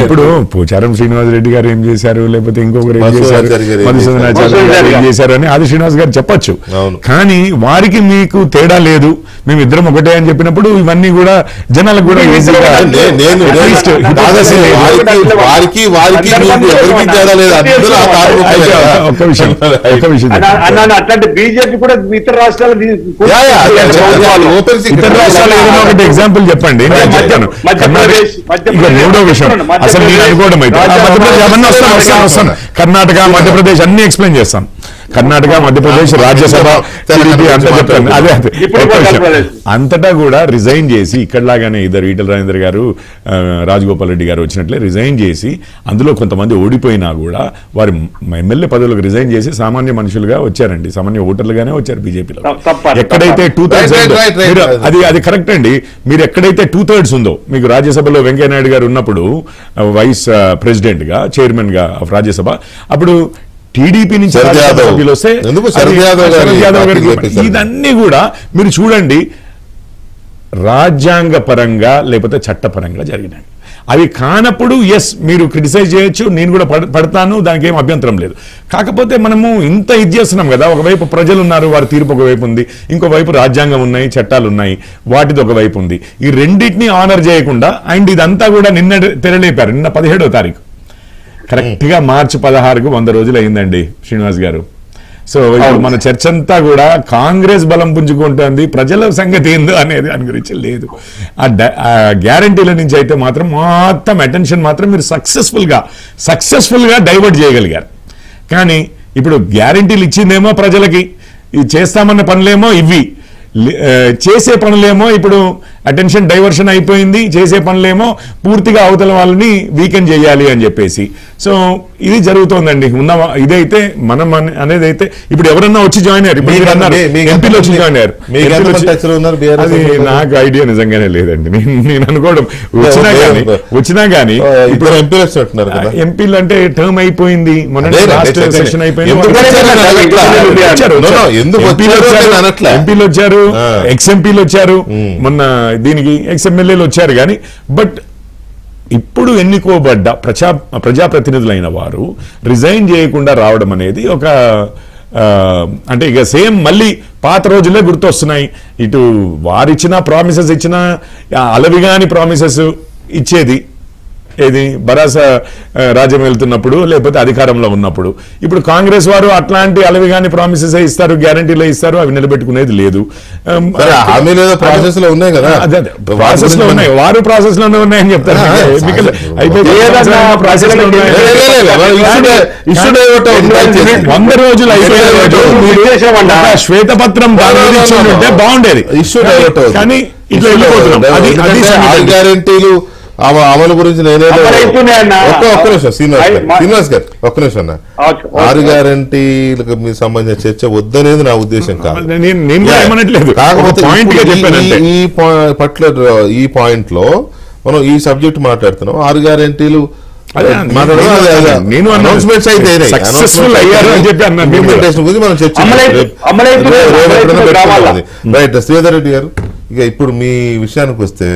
ఇప్పుడు పోచారం శ్రీనివాస్ రెడ్డి గారు ఏం చేశారు, లేకపోతే ఇంకొకరు ఏం చేశారు, మధుసూదనాచార్య గారు ఏం చేశారు అని ఆది శ్రీనివాస్ గారు చెప్పొచ్చు. కానీ వారికి మీకు తేడా లేదు, మేమిద్దరం ఒకటే అని చెప్పినప్పుడు ఇవన్నీ కూడా జనాలకు కూడా అట్లాంటి బీజేపీ కూడా ఇతర రాష్ట్రాలు ఒకటి ఎగ్జాంపుల్ చెప్పండి. మూడో విషయం అసలు నేను అనుకోవడం అయితే వస్తాను. కర్ణాటక, మధ్యప్రదేశ్ అన్ని ఎక్స్ప్లెయిన్ చేస్తాను. కర్ణాటక, మధ్యప్రదేశ్, రాజ్యసభ అంతా చెప్తాను. అదే అంతటా కూడా రిజైన్ చేసి ఇక్కడలాగానే ఇద్దరు ఈటల రాజేందర్ గారు, రాజగోపాల్ రెడ్డి గారు వచ్చినట్లే రిజైన్ చేసి, అందులో కొంతమంది ఓడిపోయినా కూడా వారి ఎమ్మెల్యే పదవులకు రిజైన్ చేసి సామాన్య మనుషులుగా వచ్చారండి, సామాన్య ఓటర్లుగానే వచ్చారు బీజేపీలో. ఎక్కడైతే 2/3 అది కరెక్ట్ అండి. మీరు ఎక్కడైతే 2/3 ఉందో, మీకు రాజ్యసభలో వెంకయ్యనాయుడు గారు ఉన్నప్పుడు వైస్ ప్రెసిడెంట్ గా, చైర్మన్ గా రాజ్యసభ, అప్పుడు టీడీపీ నుంచి శరద్ యాదవ్ సభ్యులు వస్తే ఎందుకు శరద్ యాదవ్ గారి శరద్ యాదవ్ గారికి పార్టీకి ఇదన్నీ కూడా మీరు చూడండి రాజ్యాంగ పరంగా లేకపోతే చట్టపరంగా జరిగినాయి. అవి కానప్పుడు ఎస్ మీరు క్రిటిసైజ్ చేయొచ్చు, నేను కూడా పడతాను, దానికి ఏం అభ్యంతరం లేదు. కాకపోతే మనము ఇంత ఇది చేస్తున్నాం కదా, ఒకవైపు ప్రజలు ఉన్నారు, వారి తీర్పు ఒకవైపు ఉంది, ఇంకోవైపు రాజ్యాంగం ఉన్నాయి, చట్టాలు ఉన్నాయి, వాటిది ఒకవైపు ఉంది. ఈ రెండింటినీ ఆనర్ చేయకుండా అండ్ ఇదంతా కూడా నిన్న తెరలేపారు. నిన్న 17వ తారీఖు కరెక్ట్గా మార్చి 16కు 100 రోజులు అయిందండి శ్రీనివాస్ గారు. సో ఇప్పుడు మన చర్చ అంతా కూడా కాంగ్రెస్ బలం పుంజుకుంటుంది, ప్రజల సంగతి ఏందో అనేది దాని గురించి లేదు. ఆ గ్యారంటీల నుంచి అయితే మాత్రం మొత్తం అటెన్షన్ మాత్రం మీరు సక్సెస్ఫుల్గా డైవర్ట్ చేయగలిగారు. కానీ ఇప్పుడు గ్యారంటీలు ఇచ్చిందేమో ప్రజలకి, ఇది చేస్తామన్న పనులేమో ఇవి, చేసే పనులేమో ఇప్పుడు అటెన్షన్ డైవర్షన్ అయిపోయింది, చేసే పనులేమో పూర్తిగా అవతల వాళ్ళని వీకెండ్ చేయాలి అని చెప్పేసి. సో ఇది జరుగుతోందండి. ఇదైతే మనం అనేది అయితే ఇప్పుడు ఎవరన్నా వచ్చి జాయిన్ అయ్యారు, ఇప్పుడు ఎంపీలు వచ్చి జాయిన్ అయ్యారు. అది నాకు ఐడియా నిజంగానే లేదండి. నేను అనుకోవడం వచ్చినా కానీ ఇప్పుడు ఎంపీలు అంటే టర్మ్ అయిపోయింది, మొన్న లాస్ట్ సెషన్ అయిపోయింది, ఎంపీలు వచ్చారు, ఎక్స్ఎంపీలు వచ్చారు, మొన్న దీనికి ఎక్స్ఎమ్మెల్యేలు వచ్చారు. కానీ బట్ ఇప్పుడు ఎన్నుకోబడ్డ ప్రజాప్రతినిధులైన వారు రిజైన్ చేయకుండా రావడం అనేది ఒక అంటే ఇక సేమ్ మళ్ళీ పాత రోజులే గుర్తొస్తున్నాయి. ఇటు వారిచ్చిన ప్రామిసెస్ ఇచ్చిన అలవిగాని ప్రామిసెస్ ఇచ్చేది ఏది బరాస రాజ్యం వెళ్తున్నప్పుడు లేకపోతే అధికారంలో ఉన్నప్పుడు. ఇప్పుడు కాంగ్రెస్ వారు అట్లాంటి అలవిగాని ప్రామిసెస్ ఇస్తారు, గ్యారంటీలే ఇస్తారు, అవి నిలబెట్టుకునేది లేదు. ప్రాసెస్ లో ఉన్నాయి కదా, ప్రాసెస్ లో ఉన్నాయి, వారు ప్రాసెస్ లోనే ఉన్నాయని చెప్తారు. 100 రోజులు అయిపోయిన శ్వేతపత్రం ఉంటే బాగుండేది, కానీ ఇట్లా వెళ్ళిపోతున్నాం. గ్యారంటీలు అమలు గురించి ఒక్క నిమిషం శ్రీనివాస్ గారు, ఒక్క నిమిషం అన్న. 6 గ్యారంటీలకు మీకు సంబంధించిన చర్చ వద్దనేది నా ఉద్దేశం కాదు. కాకపోతే ఈ పాయింట్ లో మనం ఈ సబ్జెక్ట్ మాట్లాడుతున్నాం. 6 గ్యారంటీలు నేను అనౌన్స్మెంట్స్ అయితే మనం రైట్. శ్రీధర్ రెడ్డి గారు, ఇక ఇప్పుడు మీ విషయానికి వస్తే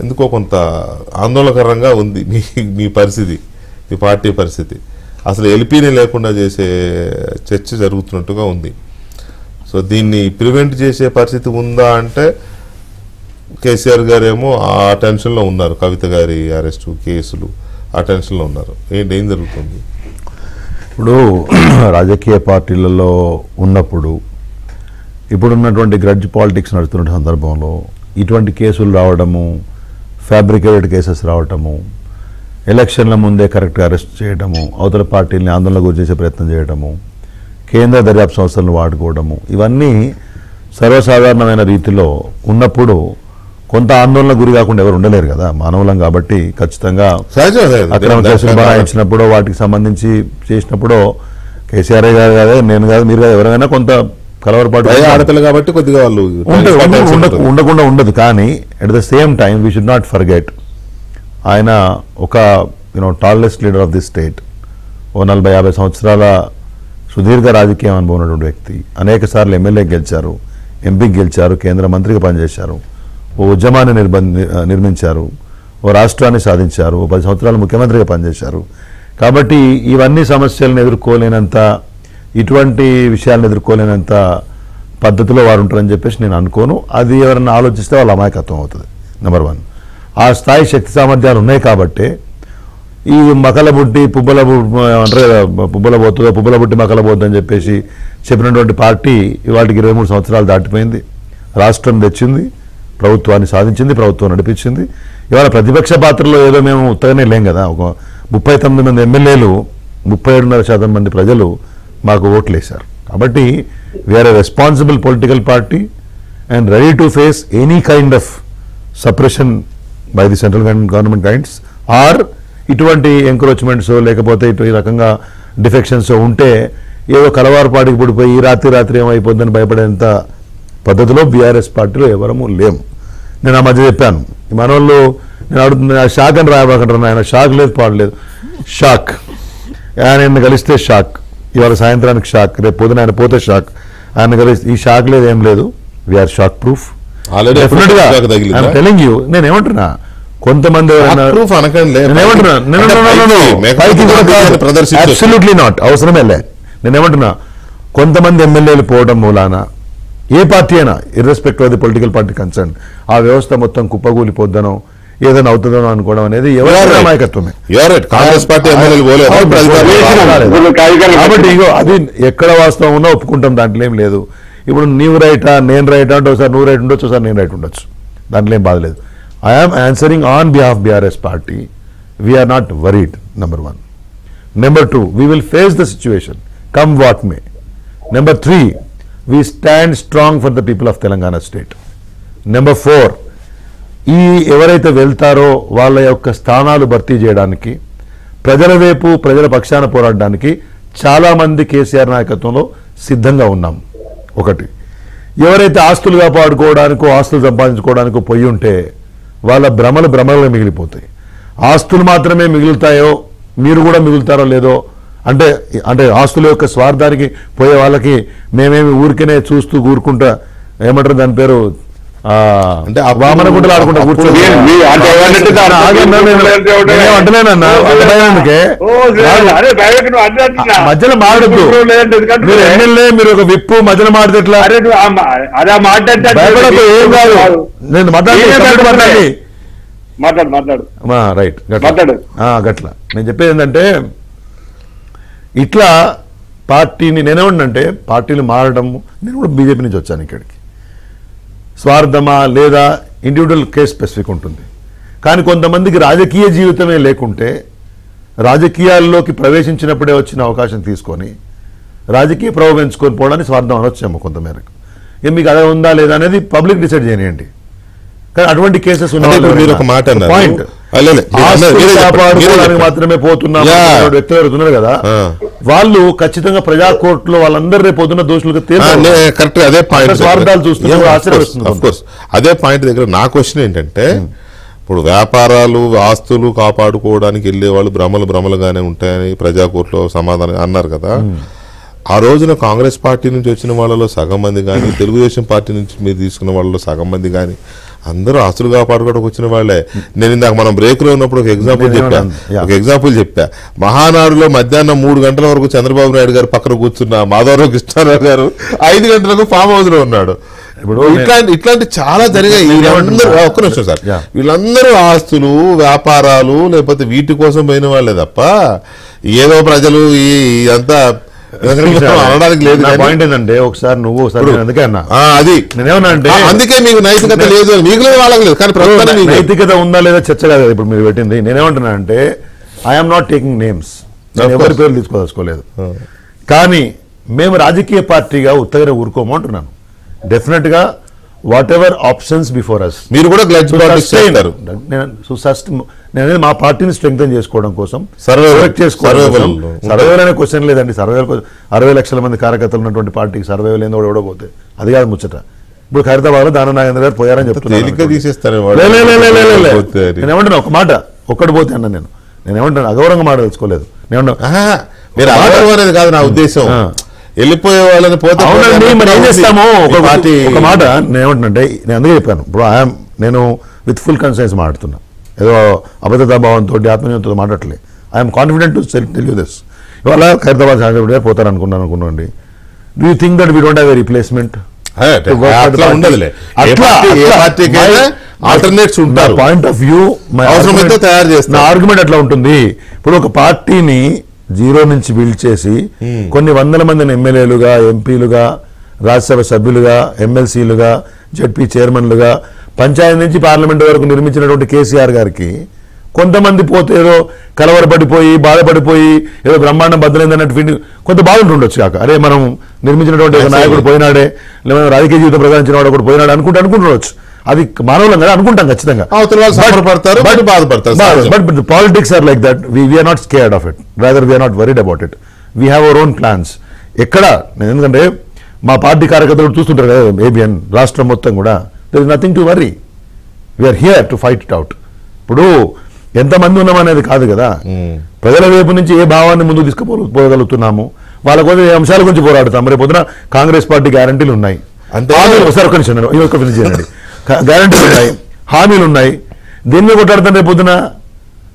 ఎందుకో కొంత ఆందోళనకరంగా ఉంది మీ పరిస్థితి, మీ పార్టీ పరిస్థితి. అసలు ఎల్పీని లేకుండా చేసే చర్చ జరుగుతున్నట్టుగా ఉంది. సో దీన్ని ప్రివెంట్ చేసే పరిస్థితి ఉందా అంటే కేసీఆర్ గారేమో ఆ టెన్షన్లో ఉన్నారు, కవిత గారి అరెస్టు కేసులు ఆ టెన్షన్లో ఉన్నారు. ఏం జరుగుతుంది? ఇప్పుడు రాజకీయ పార్టీలలో ఉన్నప్పుడు ఇప్పుడున్నటువంటి గ్రడ్జ్ పాలిటిక్స్ నడుస్తున్న సందర్భంలో ఇటువంటి కేసులు రావడము, ఫ్యాబ్రికేటెడ్ కేసెస్ రావటము, ఎలక్షన్ల ముందే కరెక్ట్గా అరెస్ట్ చేయడము, అవతల పార్టీని ఆందోళన గురి చేసే ప్రయత్నం చేయడము, కేంద్ర దర్యాప్తు సంస్థలను వాడుకోవడము, ఇవన్నీ సర్వసాధారణమైన రీతిలో ఉన్నప్పుడు కొంత ఆందోళన గురి కాకుండా ఎవరు ఉండలేరు కదా, మానవులం కాబట్టి. ఖచ్చితంగా అక్రమ కేసులు బనాయించినప్పుడు వాటికి సంబంధించి చేసినప్పుడు కేసీఆర్ గారు కాదు, నేను కాదు, మీరు కాదు, ఎవరైనా కొంత కలవరపాటు ఆడతలు కాబట్టి కొద్దిగా వాళ్ళు ఉండకుండా ఉండదు. కానీ at the same time we should not forget, ఆయన ఒక tallest leader of the state, ఓ 40-50 సంవత్సరాల సుదీర్ఘ రాజకీయ అనుభవం ఉన్నటువంటి వ్యక్తి, అనేక సార్లు ఎమ్మెల్యే గెలిచారు, ఎంపీకి గెలిచారు, కేంద్ర మంత్రిగా పనిచేశారు, ఓ ఉద్యమాన్ని నిర్మించారు, ఓ రాష్ట్రాన్ని సాధించారు, ఓ 10 సంవత్సరాలు ముఖ్యమంత్రిగా పనిచేశారు. కాబట్టి ఇవన్నీ సమస్యలను ఎదుర్కోలేనంత, ఇటువంటి విషయాలను ఎదుర్కోలేనంత పద్ధతిలో వారు ఉంటారని చెప్పేసి నేను అనుకోను. అది ఎవరన్నా ఆలోచిస్తే వాళ్ళ అమాయకత్వం అవుతుంది. నెంబర్ 1, ఆ స్థాయి శక్తి సామర్థ్యాలు ఉన్నాయి కాబట్టి ఈ మకలబుట్టి పుబ్బలబుట్టి మకలబోద్దు అని చెప్పేసి చెప్పినటువంటి పార్టీ ఇవాటికి 23 సంవత్సరాలు దాటిపోయింది, రాష్ట్రం తెచ్చింది, ప్రభుత్వాన్ని సాధించింది, ప్రభుత్వం నడిపించింది. ఇవాళ ప్రతిపక్ష పాత్రలో ఏదో మేము ఉత్తగానే లేం కదా. ఒక 39 మంది ఎమ్మెల్యేలు, 37.5% మంది ప్రజలు మాకు ఓట్లు వేశారు. కాబట్టి we're a responsible political party and ready to face any kind of suppression by the central government kinds or ఇటువంటి ఎంక్రోచ్మెంట్స్ లేకపోతే ఈ రకంగా డిఫెక్షన్స్ ఉంటే ఏదో కలవారుపాటికి పడిపోయి ఈ రాత్రి ఏమైపోద్దని భయపడేంత పద్ధతిలో బీఆర్ఎస్ పార్టీలో ఎవరము లేము. నేను ఆ మధ్య చెప్పాను, మన వాళ్ళు నేను అడుగుతున్నా షాక్ అని రాయబాకంటారు, ఆయన షాక్ లేదు, పాడలేదు, షాక్. ఆయన కలిస్తే షాక్, ఇవాళ సాయంత్రానికి షాక్, రేపు పొద్దున ఆయన పోతే షాక్. ఆయన కలిస్తే ఈ షాక్ లేదు, ఏం లేదు, we're shock proof. Already telling you, నేను ఏమంటున్నా, కొంతమంది అబ్సల్యూట్లీ నాట్, అవసరమే లే. నేనేమంటున్నా, కొంతమంది ఎమ్మెల్యేలు పోవడం మూలాన ఏ పార్టీ అయినా irrespective of the political party concern ఆ వ్యవస్థ మొత్తం కుప్పగూలిపోద్దనో ఏదైనా అవుతుందనో అనుకోవడం అనేది ఎవరైనా నాయకత్వమే. కాంగ్రెస్ పార్టీ కాబట్టి ఇగో అది ఎక్కడ వాస్తవం ఉన్నా ఒప్పుకుంటాం, దాంట్లో ఏం లేదు. ఇప్పుడు నీవు రైటా నేను రైటా అంటే ఒకసారి నువ్వు రైట్ ఉండొచ్చు, ఒకసారి నేను రైట్ ఉండొచ్చు, దాంట్లో ఏం బాధలేదు. I'm answering on behalf BRS party. We are not worried, number 1. Number 2, we will face the situation come what may. Number 3, we stand strong for the people of Telangana state. Number 4, ఈ ఎవరైతే వెళ్తారో వాళ్ళ యొక్క స్థానాలు భర్తీ చేయడానికి ప్రజల వైపు ప్రజల పక్షాన పోరాడడానికి చాలా మంది కేసీఆర్ నాయకత్వంలో సిద్ధంగా ఉన్నాం. ఒకటి, ఎవరైతే ఆస్తులు కాపాడుకోవడానికో ఆస్తులు సంపాదించుకోవడానికో పోయి ఉంటే వాళ్ళ భ్రమలు మిగిలిపోతాయి. ఆస్తులు మాత్రమే మిగులుతాయో మీరు కూడా మిగులుతారో లేదో, అంటే ఆస్తుల యొక్క స్వార్థానికి పోయే వాళ్ళకి మేమేమి ఊరికనే చూస్తూ ఊరుకుంటా, ఏమంటారు దాని పేరు, అంటే వామన గుడ్డలు ఆడుకుంటా కూర్చొని మధ్యలో మాడద్దు. మీరు ఎమ్మెల్యే, మీరు ఒక విప్పు మధ్యలో మాడితే ఎట్లా? ఏం కాదు, నేను మాట్లాడి రైట్ గట్లా. నేను చెప్పేది ఏంటంటే, ఇట్లా పార్టీని నేనేమంటే పార్టీలు మారడం, నేను కూడా బీజేపీ నుంచి వచ్చాను ఇక్కడికి, స్వార్థమా లేదా ఇండివిజువల్ కేస్ స్పెసిఫిక్ ఉంటుంది. కానీ కొంతమందికి రాజకీయ జీవితమే లేకుంటే రాజకీయాల్లోకి ప్రవేశించినప్పుడే వచ్చిన అవకాశం తీసుకొని రాజకీయ ప్రభావం ఎంచుకొని పోవడానికి స్వార్థం అనొచ్చేమో కొంతమేరకు. మీకు అదే ఉందా లేదా అనేది పబ్లిక్ డిసైడ్ చేయనియండి. కానీ అటువంటి కేసెస్ పాయింట్ మాత్రమే పోతున్నారు వ్యక్తులు ఎవరుతున్నారు కదా, వాళ్ళు ఖచ్చితంగా ప్రజా కోర్టులో వాళ్ళందరూ రేపు పొద్దున్న దోషులుగా కరెక్ట్. అదే పాయింట్ స్వార్థాలు చూస్తున్నారు. అదే పాయింట్ దగ్గర నా క్వశ్చన్ ఏంటంటే, ఇప్పుడు వ్యాపారాలు ఆస్తులు కాపాడుకోవడానికి వెళ్ళే వాళ్ళు భ్రమలుగానే ఉంటాయని ప్రజా కోర్టులో సమాధానం అన్నారు కదా. ఆ రోజున కాంగ్రెస్ పార్టీ నుంచి వచ్చిన వాళ్ళలో సగం మంది కానీ, తెలుగుదేశం పార్టీ నుంచి మీరు తీసుకున్న వాళ్ళలో సగం మంది కానీ అందరూ ఆస్తులు కాపాడుకోవడానికి వచ్చిన వాళ్ళే. నేను ఇందాక మనం బ్రేక్ లో ఉన్నప్పుడు ఒక ఎగ్జాంపుల్ చెప్పా. మహానాడులో మధ్యాహ్నం 3 గంటల వరకు చంద్రబాబు నాయుడు గారు పక్కన కూర్చున్న మాధవరావు కృష్ణారావు గారు 5 గంటలకు ఫామ్ హౌస్ లో ఉన్నాడు. ఇప్పుడు ఇట్లాంటి చాలా జరిగాయి. ఒక్క నిమిషం సార్, వీళ్ళందరూ ఆస్తులు వ్యాపారాలు లేకపోతే వీటి కోసం పోయిన వాళ్ళే తప్ప ఏదో ప్రజలు ఇదంతా అనడానికి లేదు. పాయింట్ ఏంటంటే, ఒకసారి నువ్వు అందుకే అన్నా, అది నేనేమన్నా అంటే అందుకే మీకు నైతికత లేదు, మీకు వాళ్ళకి లేదు. కానీ నైతికత ఉందా లేదా చర్చ కాదు ఇప్పుడు మీరు పెట్టింది. నేనేమంటున్నా అంటే, ఐఎమ్ నాట్ టేకింగ్ నేమ్స్, నేను ఎవరి పేర్లు తీసుకోదలుచుకోలేదు. కానీ మేము రాజకీయ పార్టీగా ఉత్తగానే ఊరుకోము అంటున్నాను. డెఫినెట్ గా whatever options before us, మీరు కూడా నేను మా పార్టీని స్ట్రెంగ్తన్ చేసుకోవడం కోసం సర్వైవల్ అనే క్వశ్చన్ లేదండి. సర్వైవల్ 60 లక్షల మంది కార్యకర్తలు ఉన్నటువంటి పార్టీకి సర్వైవల్ ఏందో ఓడబోతే అది కాదు ముచ్చట. ఇప్పుడు ఖైరతాబాద్ లో దాన నాగేంద్ర గారు పోయారని చెప్తున్నాను. నేనేమంటున్నా, ఒక మాట ఒక్కటి పోతే అన్న, నేనేమంటాను అగౌరవంగా మాట్లాడుకోలేదు. అనేది కాదు నా ఉద్దేశం, వెళ్ళిపోయే వాళ్ళని పోతే మరి ఏం చేస్తాము. ఒక మాట నేనేమంటున్నాంటే, నేను అందుకే చెప్పాను, ఇప్పుడు నేను విత్ ఫుల్ కన్సైన్స్ మాట్లాడుతున్నా, ఏదో అబద్ధతాభావంతో ఆత్మీయంతో మాట్లాడట్లేదు. I'm confident to tell you this. ఇవాళ ఖైరతాబాద్ శాసనసభ్యుడిగా పోతారు అనుకున్నాండి. Do you think that we don't have a replacement? Point of view తయారు చేస్తున్న ఆర్గ్యుమెంట్ అట్లా ఉంటుంది. ఇప్పుడు ఒక పార్టీని 0 నుంచి బిల్డ్ చేసి కొన్ని వందల మందిని ఎమ్మెల్యేలుగా, ఎంపీలుగా, రాజ్యసభ సభ్యులుగా, ఎమ్మెల్సీలుగా, జడ్పీ చైర్మన్లుగా, పంచాయతీ నుంచి పార్లమెంట్ వరకు నిర్మించినటువంటి కేసీఆర్ గారికి కొంతమంది పోతే ఏదో కలవరపడిపోయి బాధపడిపోయి ఏదో బ్రహ్మాండం బద్దలైందన్నట్టు కొంత బాగుంటుండొచ్చు. కాక అరే మనం నిర్మించినటువంటి ఒక నాయకుడు పోయినాడే, లేదా రాజకీయ జీవితం ప్రసాదించిన వాడు ఒకటి పోయినాడు అనుకుంటుండొచ్చు. అది మానవులం కదా, అనుకుంటాం ఖచ్చితంగా. But politics are like that. We're not scared of it, rather we're not worried about it. We have our own plans. ఎక్కడ ఎందుకంటే మా పార్టీ కార్యకర్తలు చూస్తుంటారు కదా ఏబిఎన్ రాష్ట్రం మొత్తం కూడా, there is nothing to worry. We're here to fight it out. ఇప్పుడు ఎంతమంది ఉన్నామనేది కాదు కదా, ప్రజల వైపు నుంచి ఏ భావాన్ని ముందుకు తీసుకుపోగలుగుతున్నాము, వాళ్ళ కోసం ఏ అంశాల గురించి పోరాడుతాం. రేపు పొద్దున కాంగ్రెస్ పార్టీ గ్యారంటీలు ఉన్నాయి, ఒకసారి ఒక్క నిమిషం ఫినిష్ చేయండి. గ్యారంటీలు ఉన్నాయి, హామీలు ఉన్నాయి, దీన్ని కొట్టాడుతాం. రేపు పొద్దున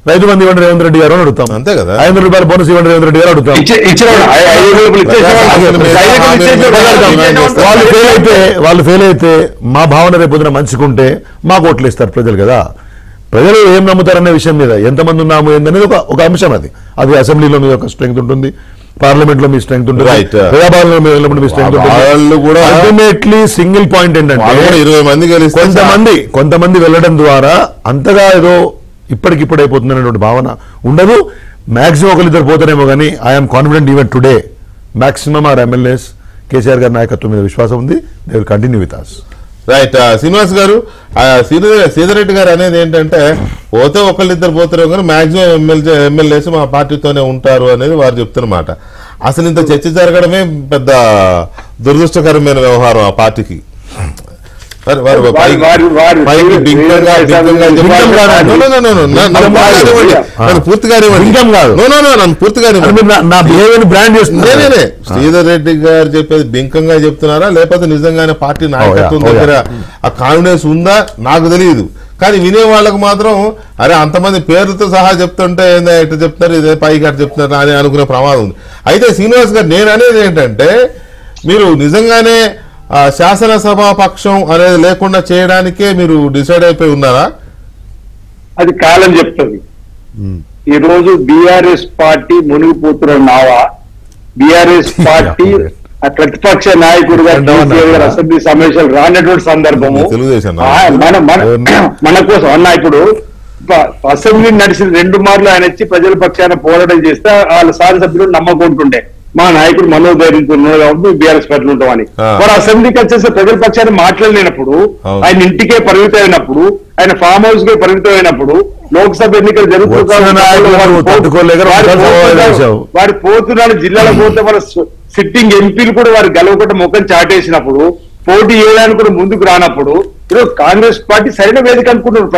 రైతు బంధు ఇవ్వండి రేవంత్ రెడ్డి గారు అని అడుగుతాం, అంతే కదా, 500 రూపాయలు బోనస్ ఇవ్వండి రేవంత్ రెడ్డి గారు అడుగుతాం. వాళ్ళు ఫెయిల్ అయితే మా భావన రేపు పొద్దున మంచుకుంటే మాకు ఓట్లు ఇస్తారు ప్రజలు కదా. ప్రజలు ఏం నమ్ముతారనే విషయం మీద ఎంతమంది ఉన్నాము ఏందనేది ఒక అంశం. అది అసెంబ్లీలో మీ యొక్క స్ట్రెంగ్త్ ఉంటుంది, పార్లమెంట్ లో మీ స్ట్రెంగ్త్ ఉంటుంది, ప్రజాపాలనలో మీ స్ట్రెంగ్త్ ఉంటుంది. అల్టిమేట్లీ సింగిల్ పాయింట్ ఏంటంటే 20 మంది కొంతమంది వెళ్ళడం ద్వారా అంతగా ఏదో ఇప్పటికిప్పుడు అయిపోతుంది అనేటువంటి భావన ఉండదు. మాక్సిమం ఒకరిద్దరు పోతారేమో కానీ I'm confident even today maximum our MLAs KCR గారి నాయకత్వం మీద విశ్వాసం ఉంది. They will continue with us. Right. Srinivas గారు, సీతారెడ్డి గారు అనేది ఏంటంటే పోతే ఒకళ్ళిద్దరు పోతారు కానీ మాక్సిమం ఎమ్మెల్యేస్ మా పార్టీతోనే ఉంటారు అనేది వారు చెప్తున్నమాట. అసలు ఇంత చర్చ జరగడమే పెద్ద దురదృష్టకరమైన వ్యవహారం ఆ పార్టీకి. శ్రీధర్ రెడ్డి గారు చెప్పేది బింకంగా చెప్తున్నారా లేకపోతే నిజంగానే పార్టీ నాయకత్వం దగ్గర ఆ కాన్ఫిడెన్స్ ఉందా నాకు తెలియదు. కానీ వినే వాళ్ళకు మాత్రం అరే అంతమంది పేర్లతో సహా చెప్తుంటే ఇట్లా చెప్తారు, ఇదే పైకి అట్లా చెప్తున్నారు అని అనుకునే ప్రమాదం ఉంది. అయితే శ్రీనివాస్ గారు నేను అనేది ఏంటంటే మీరు నిజంగానే శాసనసభా పక్షం అనేది లేకుండా చేయడానికే మీరు డిసైడ్ అయిపోయి ఉన్నారా? అది కాలం చెప్తుంది. ఈ రోజు బీఆర్ఎస్ పార్టీ మునిగిపోతున్న నావా, బీఆర్ఎస్ పార్టీ ప్రతిపక్ష నాయకుడిగా అసెంబ్లీ సమావేశాలు రానటువంటి సందర్భము మన కోసం అన్న. ఇప్పుడు అసెంబ్లీ నడిచిన 2 మార్లు ఆయన వచ్చి ప్రజల పక్షాన పోరాటం చేస్తే వాళ్ళ శాసనసభ్యులు నమ్మకుంటుండే మా నాయకుడు మనోధైర్యంతో ఉన్నాడు కాబట్టి బీఆర్ఎస్ పార్టీలు ఉంటామని. వారు అసెంబ్లీకి వచ్చేసి ప్రజల పక్షాన్ని మాట్లాడలేనప్పుడు, ఆయన ఇంటికే పరిమితం అయినప్పుడు, ఆయన ఫామ్ హౌస్ కే పరిమితం అయినప్పుడు, లోక్సభ ఎన్నికలు వారి పోతున్నాడు జిల్లాలో పోతే వాళ్ళ సిట్టింగ్ ఎంపీలు కూడా వారు గెలవకుండా ముఖం చాటేసినప్పుడు, పోటీ చేయడానికి కూడా ముందుకు రానప్పుడు ఈరోజు కాంగ్రెస్ పార్టీ సరైన వేదిక అనుకుంటున్నారు.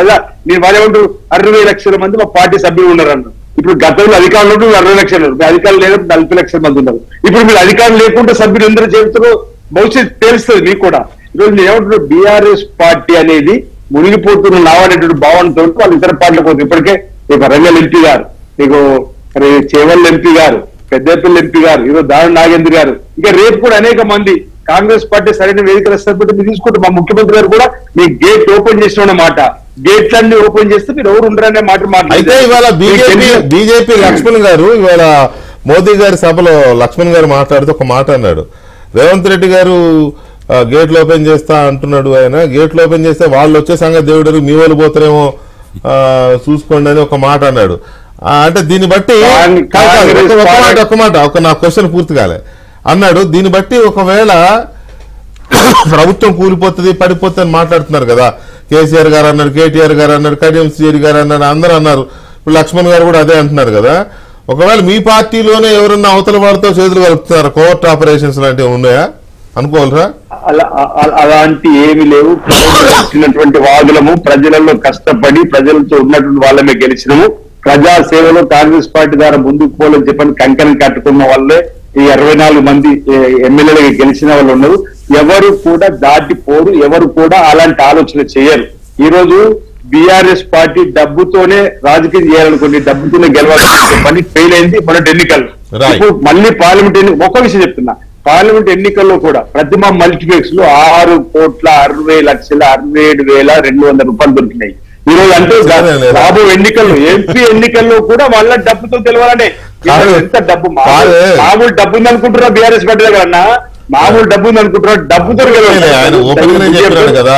నేను వాళ్ళేమంటారు 60 లక్షల మంది మా పార్టీ సభ్యులు ఉన్నారన్నారు. ఇప్పుడు గతంలో అధికారులు 60 లక్షలు, అధికారులు లేనప్పుడు 40 లక్షల మంది ఉన్నారు. ఇప్పుడు మీరు అధికారులు లేకుండా సభ్యులు ఎందరో చేస్తారో భవిష్యత్తు తెలుస్తుంది మీకు కూడా. ఈరోజు నేను ఏమంటున్నారు, బీఆర్ఎస్ పార్టీ అనేది మునిగిపోతున్న నావనేటువంటి భావనతో వాళ్ళు ఇతర పార్టీలకు పోతుంది. ఇప్పటికే వరంగల్ ఎంపీ గారు, మీకు చేవల్ ఎంపీ గారు, పెద్దపల్లి ఎంపీ గారు, ఈరోజు దాని నాగేంద్ర గారు, ఇంకా రేపు కూడా అనేక మంది కాంగ్రెస్ పార్టీ సరైన వేదిక రెస్పెక్ట్ మీరు తీసుకుంటే మా ముఖ్యమంత్రి గారు కూడా మీ గేట్ ఓపెన్ చేసిన మాట, గేట్లన్నీ ఓపెన్ చేస్తే మీరు ఎవరు ఉండరనే మాట అయితే ఇవాళ బీజేపీ లక్ష్మణ్ గారు ఇవాళ మోదీ గారి సభలో లక్ష్మణ్ గారు మాట్లాడుతూ ఒక మాట అన్నాడు. రేవంత్ రెడ్డి గారు గేట్లు ఓపెన్ చేస్తా అంటున్నాడు. ఆయన గేట్లు ఓపెన్ చేస్తే వాళ్ళు వచ్చే సంగతి దేవుడు మీ వాళ్ళు పోతారేమో చూసుకోండి అని ఒక మాట అన్నాడు. అంటే దీన్ని బట్టి నా క్వశ్చన్ పూర్తి కాలే అన్నాడు. దీన్ని బట్టి ఒకవేళ ప్రభుత్వం కూలిపోతుంది పడిపోతుంది అని మాట్లాడుతున్నారు కదా. కేసీఆర్ గారు అన్నారు, కేటీఆర్ గారు అన్నారు, కడియం శ్రీహరి గారు అన్నారు, అందరూ అన్నారు. ఇప్పుడు లక్ష్మణ్ గారు కూడా అదే అంటున్నారు కదా. ఒకవేళ మీ పార్టీలోనే ఎవరన్నా అవతల వారితో చేతులు కలుపుతున్నారు, కోవర్ట్ ఆపరేషన్స్ లాంటివి ఉన్నాయా అనుకోవాలరా? అలాంటి ఏమి లేవు. వచ్చినటువంటి వాదులము ప్రజలలో కష్టపడి ప్రజలతో ఉన్నటువంటి వాళ్ళమే గెలిచినము. ప్రజా సేవలో కాంగ్రెస్ పార్టీ ద్వారా ముందుకు పోవాలని చెప్పని కంకణం కట్టుకున్న వాళ్ళే ఈ 64 మంది ఎమ్మెల్యేలుగా గెలిచిన వాళ్ళు ఉన్నారు. ఎవరు కూడా దాటిపోరు, ఎవరు కూడా అలాంటి ఆలోచన చేయరు. ఈ రోజు బీఆర్ఎస్ పార్టీ డబ్బుతోనే రాజకీయం చేయాలనుకోండి, డబ్బుతోనే గెలవాలని పని ఫెయిల్ అయింది మొదటి ఎన్నికల్లో. ఇప్పుడు మళ్ళీ పార్లమెంట్ ఒక్క విషయం చెప్తున్నా, పార్లమెంట్ ఎన్నికల్లో కూడా ప్రతిమ మల్టీప్లెక్స్ లో 6,60,67,200 రూపాయలు దొరికినాయి. ఈ రోజు అంటే బాబు ఎన్నికల్లో ఎంపీ ఎన్నికల్లో కూడా వాళ్ళ డబ్బుతో గెలవాలంటే ఎంత డబ్బు, మామూలు డబ్బు ఉంది అనుకుంటున్నా బీఆర్ఎస్ పార్టీ దగ్గర అన్నా, మామూలు డబ్బు ఉంది అనుకుంటున్నా, డబ్బుతో కదా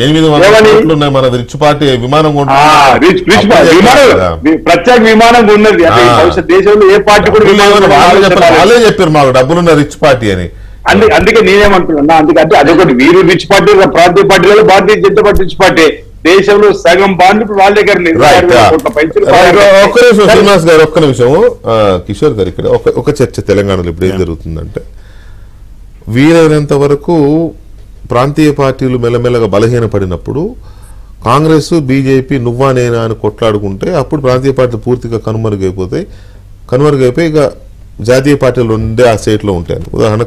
800 కోట్లు ఉన్నాయి మన రిచ్ పార్టీ విమానం ప్రత్యేక విమానం ఉన్నది. దేశంలో ఏ పార్టీ కూడా వాళ్ళే చెప్పారు మాకు డబ్బులున్న రిచ్ పార్టీ అని. అందుకే నేనేమంటున్నా, అందుకంటే అదొకటి వీరు రిచ్ పార్టీ, ప్రాంతీయ పార్టీలలో Bharatiya Janata party rich party. దేశంలో సగం బాండ్లు వాళ్ళ దగ్గర శ్రీనివాస్ గారు ఒక్క నిమిషం, కిషోర్ గారు ఇక్కడ ఒక చర్చ తెలంగాణలో ఇప్పుడు ఏం జరుగుతుందంటే వీలైనంత వరకు ప్రాంతీయ పార్టీలు మెల్లమెల్లగా బలహీనపడినప్పుడు కాంగ్రెస్ బీజేపీ నువ్వా నేనా అని కొట్లాడుకుంటే అప్పుడు ప్రాంతీయ పార్టీలు పూర్తిగా కనుమరుగైపోతాయి. ఇక జాతీయ పార్టీలు ఉండే ఆ స్టేట్లో ఉంటాయి. ఉదాహరణ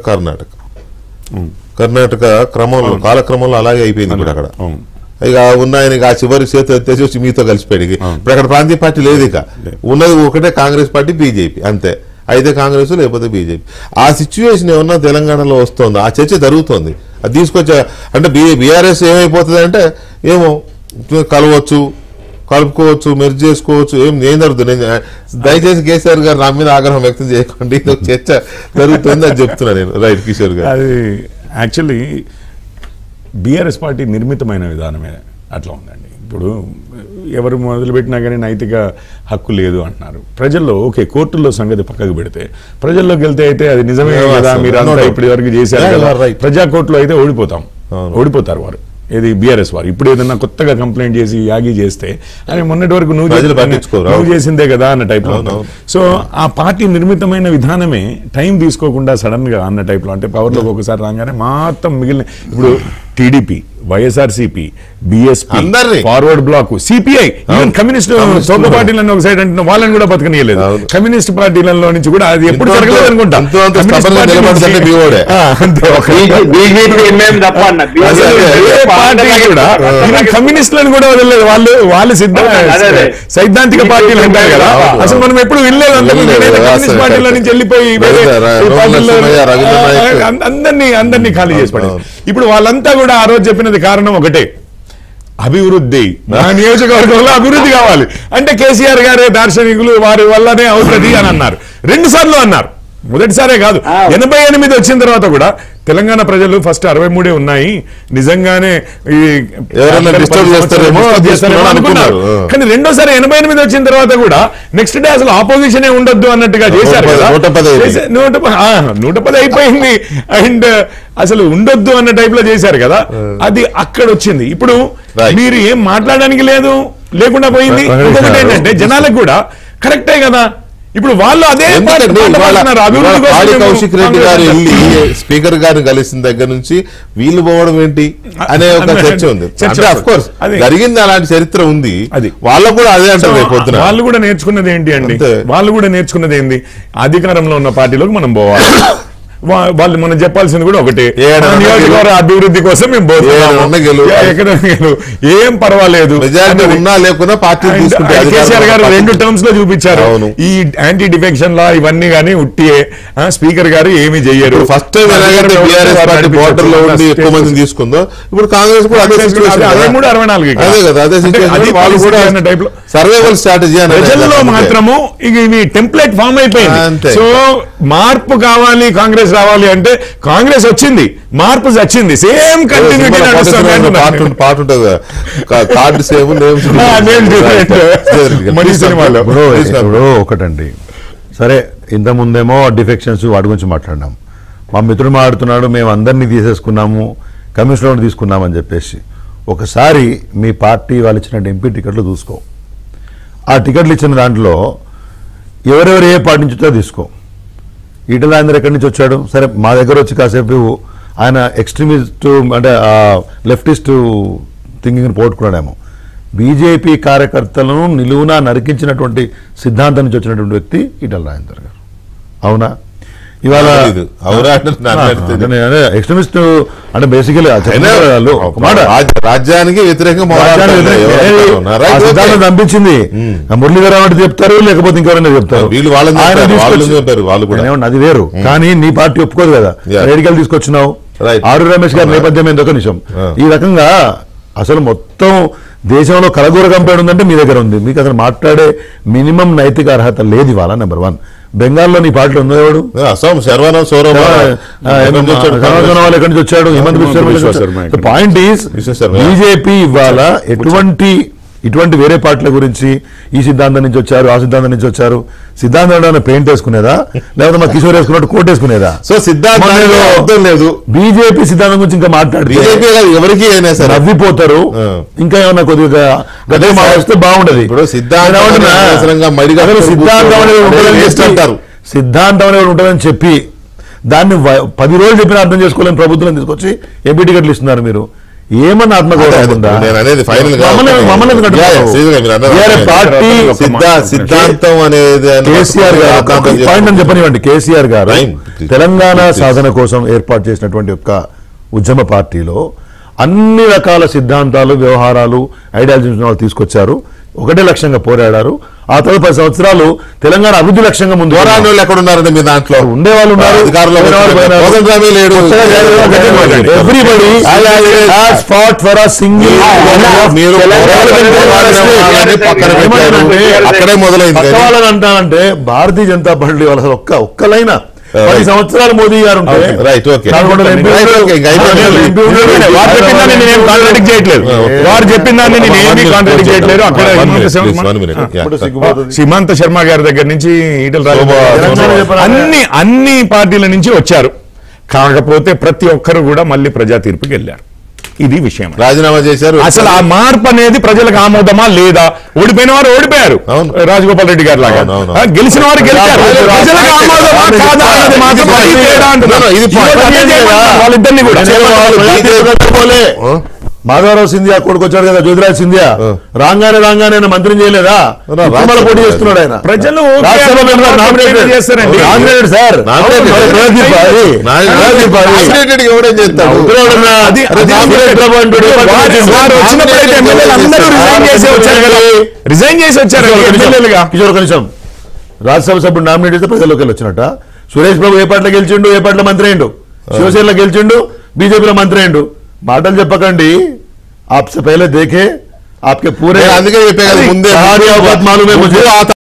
కర్ణాటక కాలక్రమంలో అలాగే అయిపోయింది. ఇప్పుడు అక్కడ ఇక ఉన్నాయని ఆ చివరి చేతి ఎత్తేసి వచ్చి మీతో కలిసిపోయాడు. ఇప్పుడు అక్కడ ప్రాంతీయ పార్టీ లేదు. ఇక ఉన్నది ఒకటే కాంగ్రెస్ పార్టీ, బీజేపీ, అంతే. అయితే కాంగ్రెస్ లేకపోతే బీజేపీ. ఆ సిచ్యువేషన్ ఏమన్నా తెలంగాణలో వస్తుంది, ఆ చర్చ జరుగుతుంది. అది తీసుకొచ్చా అంటే బీఆర్ఎస్ ఏమైపోతుంది అంటే ఏమో కలుపుకోవచ్చు, మెర్జ్ చేసుకోవచ్చు, ఏం జరుగుతుంది. దయచేసి కేసీఆర్ గారు నా మీద ఆగ్రహం వ్యక్తం చేయకండి, చర్చ జరుగుతుంది అని చెప్తున్నా నేను. రైట్ కిషోర్ గారు. అది యాక్చువల్లీ బీఆర్ఎస్ పార్టీ నిర్మితమైన విధానమే అట్లా ఉందండి. ఇప్పుడు ఎవరు మొదలుపెట్టినా కానీ నైతిక హక్కు లేదు అంటున్నారు ప్రజల్లో. ఓకే, కోర్టుల్లో సంగతి పక్కకు పెడితే ప్రజల్లోకి వెళ్తే అయితే అది నిజమే కదా, మీరు అంతా ఇప్పటి వరకు చేశారు కదా. ప్రజా కోర్టులో అయితే ఓడిపోతారు వారు, ఏది బీఆర్ఎస్ వారు. ఇప్పుడు ఏదన్నా కొత్తగా కంప్లైంట్ చేసి యాగి చేస్తే అని మొన్నటి వరకు నువ్వు చేసిందే కదా అన్న టైప్ లో. సో ఆ పార్టీ నిర్మితమైన విధానమే టైం తీసుకోకుండా సడన్ గా అన్న టైప్ లో, అంటే పవర్లోకి ఒకసారి రాగానే మొత్తం మిగిలిన ఇప్పుడు టీడీపీ, వైఎస్ఆర్సీపీ, బీఎస్పీ, ఫార్వర్డ్ బ్లాక్, సిపిఐ, ఈవెన్ కమ్యూనిస్ట్ సొంత పార్టీలను ఒక సైడ్ అంటే వాళ్ళని కూడా బతకనీయలేదు. కమ్యూనిస్ట్ పార్టీలలో నుంచి కూడా అది ఎప్పుడు జరగలేదు అనుకుంటా. కమ్యూనిస్టులను కూడా వదలలేదు వాళ్ళు సైద్ధాంతిక పార్టీలు అంటారు కదా, అసలు మనం ఎప్పుడు వినలేదు. కమ్యూనిస్ట్ పార్టీల నుంచి వెళ్ళిపోయి అందరినీ ఖాళీ చేసి పడేది. ఇప్పుడు వాళ్ళంతా కూడా ఆ రోజు చెప్పినది కారణం ఒకటే, అభివృద్ధి. నా నియోజకవర్గంలో అభివృద్ధి కావాలి అంటే కేసీఆర్ గారే దార్శనికులు, వారి వల్లనే అవుతుంది అని అన్నారు. 2 సార్లు అన్నారు, మొదటిసారే కాదు. 88 వచ్చిన తర్వాత కూడా తెలంగాణ ప్రజలు ఫస్ట్ 63 ఉన్నాయి, నిజంగానే అనుకున్నారు. కానీ రెండోసారి 88 వచ్చిన తర్వాత కూడా నెక్స్ట్ డే అసలు ఆపోజిషన్ ఉండొద్దు అన్నట్టుగా చేశారు కదా. 110 అయిపోయింది అండ్ అసలు ఉండొద్దు అన్న టైప్ లో చేశారు కదా. అది అక్కడ వచ్చింది. ఇప్పుడు మీరు ఏం మాట్లాడడానికి లేకుండా పోయింది. ఇంకొకటి ఏంటంటే జనాలకు కూడా కరెక్టే కదా, ఇప్పుడు వాళ్ళు అదే కౌశిక్ రెడ్డి గారు వెళ్ళి స్పీకర్ గారిని కలిసిన దగ్గర నుంచి వీళ్ళు పోవడం ఏంటి అనే ఒక చర్చ ఉంది. అఫ్ కోర్స్ జరిగింది, అలాంటి చరిత్ర ఉంది. అది వాళ్ళకు కూడా అదే అంటారు. వాళ్ళు కూడా నేర్చుకున్నది ఏంటి అండి, వాళ్ళు కూడా నేర్చుకున్నది ఏంటి, అధికారంలో ఉన్న పార్టీలోకి మనం పోవాలి. వాళ్ళు మనం చెప్పాల్సింది కూడా ఒకటే, నియోజకవర్గ అభివృద్ధి కోసం మేము ఏం పర్వాలేదు, ఉన్నా లేకున్నా పార్టీ. కేసీఆర్ గారు 2 టర్మ్స్ లో చూపించారు ఈ యాంటీ డిఫెక్షన్ లా ఇవన్నీ కానీ ఉట్టియే. స్పీకర్ గారు ఏమి చెయ్యరు. ఫస్ట్ టైం బోర్డర్ లో ఉండి ఎక్కువ మంది తీసుకుందో, ఇప్పుడు కాంగ్రెస్ కూడా 63-64 అదే కదా, అదే సిచ్యువేషన్. వాళ్ళు కూడా సర్వైవల్ స్ట్రాటజీ ప్రజల్లో మాత్రము ఇవి టెంప్లెట్ ఫామ్ అయిపోయింది. సో మార్పు కావాలి, కాంగ్రెస్ రావాలి అంటే కాంగ్రెస్ వచ్చింది, మార్పు వచ్చింది, సేమ్ కంటిన్యూటీ పార్ట్ ఉంటుంది. కార్డు సేమ్ ఇప్పుడు ఒకటండి. సరే, ఇంతకుముందేమో డిఫెక్షన్స్ వాటి గురించి మాట్లాడినాం. మా మిత్రుడు మాట్లాడుతున్నాడు మేము అందరినీ తీసేసుకున్నాము, కమిషనర్ తీసుకున్నామని చెప్పేసి. ఒకసారి మీ పార్టీ వాళ్ళు ఇచ్చిన ఎంపీ టికెట్లు చూసుకో. ఆ టికెట్లు ఇచ్చిన దాంట్లో ఎవరెవరు ఏ పార్టీ నుంచి వచ్చారో తీసుకో. ఈటల రాజేందర్ ఎక్కడి నుంచి వచ్చాడు? సరే, మా దగ్గర వచ్చి కాసేపు ఆయన ఎక్స్ట్రీమిస్ట్ అంటే లెఫ్టిస్ట్ థింకింగ్ని పోగొట్టుకున్నాడేమో. బీజేపీ కార్యకర్తలను నిలువునా నరికించినటువంటి సిద్ధాంతం నుంచి వచ్చినటువంటి వ్యక్తి ఈటల రాజేందర్ గారు. అవునా? ఇవాళ ఎక్స్ట్రీమిస్ట్ అంటే బేసికలీ రాజ్యానికి వ్యతిరేకంగా సిద్ధాంతం పంపించింది మురళీధర అంటే చెప్తారు, లేకపోతే ఇంకెవరైనా చెప్తారు. అది వేరు. కానీ నీ పార్టీ ఒప్పుకోదు కదా. రేడికల్ తీసుకొచ్చినావు. ఆరు రమేష్ గారి నేపథ్యం ఏందో ఒక నిమిషం. ఈ రకంగా అసలు మొత్తం దేశంలో కలగూర కంపెనీ ఉందంటే మీ దగ్గర ఉంది. మీకు అసలు మాట్లాడే మినిమం నైతిక అర్హత లేదు ఇవాళ. నెంబర్ 1. బెంగాల్లో నీ పార్టీలో ఉందో ఎవడు? ఎక్కడి నుంచి వచ్చాడు? Himanta Biswa Sharma. Point is BJP ఇవాళ ఇటువంటి వేరే పార్టీల గురించి ఈ సిద్ధాంతం నుంచి వచ్చారు, ఆ సిద్ధాంతం నుంచి వచ్చారు, సిద్ధాంతం పెయింట్ వేసుకునేదా, లేకపోతే మా కిషోర్ వేసుకున్నట్టు కోట్ వేసుకునేదా? సో సిద్ధాంతం లేదు. బీజేపీ సిద్ధాంతం గురించి ఇంకా మాట్లాడితే ఎవరికి నవ్విపోతారు. ఇంకా ఏమన్నా కొద్దిగా గదే వస్తే బాగుంటది. సిద్ధాంతం అనేది ఉంటుందని చెప్పి దాన్ని 10 రోజులు చెప్పిన అర్థం చేసుకోలేని ప్రభుత్వం తీసుకొచ్చి ఎంపీ టికెట్లు ఇస్తున్నారు మీరు. ఏమన్నా ఆత్మగౌరవం ఉందా? నేను అనేది ఫైనల్ గా మమ్మల్ని ఎందుకు అంటున్నారు? శ్రీధర్ గారు, మీరు అన్నారు వేరే పార్టీ సిద్ధాంతం అనేది కేసీఆర్ గారు పాయింట్ అని చెప్పనివ్వండి. కేసీఆర్ గారు తెలంగాణ సాధన కోసం ఏర్పాటు చేసినటువంటి ఒక ఉద్యమ పార్టీలో అన్ని రకాల సిద్ధాంతాలు, వ్యవహారాలు, ఐడియాలజీస్ తీసుకొచ్చారు. ఒకటే లక్ష్యంగా పోరాడారు. ఆ తర్వాత 10 సంవత్సరాలు తెలంగాణ అభివృద్ధి లక్ష్యంగా ముందు పోరాడు ఎక్కడ ఉన్నారండి? మీ దాంట్లో ఉండేవాళ్ళు ఉన్నారు, అధికారంలో లేడు. Everybody has fought for a single. మీరు అక్కడే మొదలైంది. వాళ్ళని అంటానంటే భారతీయ జనతా పార్టీ వాళ్ళ ఒక్కలైనా 10 సంవత్సరాలు మోదీ గారు ఉంటే రైట్, ఓకే, వారు చెప్పిన దాన్ని నేను ఏమీ కాంట్రాడిక్ట్ చేయట్లేదు. అక్కడ హిమంత శర్మ గారి దగ్గర నుంచి ఈటల రాజేంద్ర అన్ని పార్టీల నుంచి వచ్చారు. కాకపోతే ప్రతి ఒక్కరు కూడా మళ్ళీ ప్రజా తీర్పుకి వెళ్ళారు. ఇది విషయం. రాజీనామా చేశారు. అసలు ఆ మార్పు అనేది ప్రజలకు ఆమోదమా లేదా? ఓడిపోయిన వారు ఓడిపోయారు, రాజగోపాల్ రెడ్డి గారు లాగా. గెలిచిన వారు గెలిచారు. ప్రజలకు ఆమోదమా కాదా అనేది మాత్రం వాళ్ళిద్దరిని కూడా. మాధవరావు సింధియా కొడుకు వచ్చాడు కదా, జ్యోతిరాజ్ సింధియా, రాగానే మంత్రిని చేయలేదా? పోటీ చేస్తున్నాడు ఆయన. ప్రజలు రిజైన్ చేసి వచ్చారు. కిషోర్ కనీసం రాజ్యసభ సభ్యుడు నామినేట్ చేస్తే ప్రజల్లోకి వెళ్ళి వచ్చినట్ట. సురేష్ బాబు ఏ పార్టీలో గెలిచిండు, ఏ పార్టీలో మంత్రి అయిండు? శివసేనలో గెలిచిండు, బీజేపీలో మంత్రి అయిండు. మాటలు చెప్పకండి. आपसे पहले देखे आपके पूरे అందుకే చెప్పే కదా ముందే मालूम है मुझे।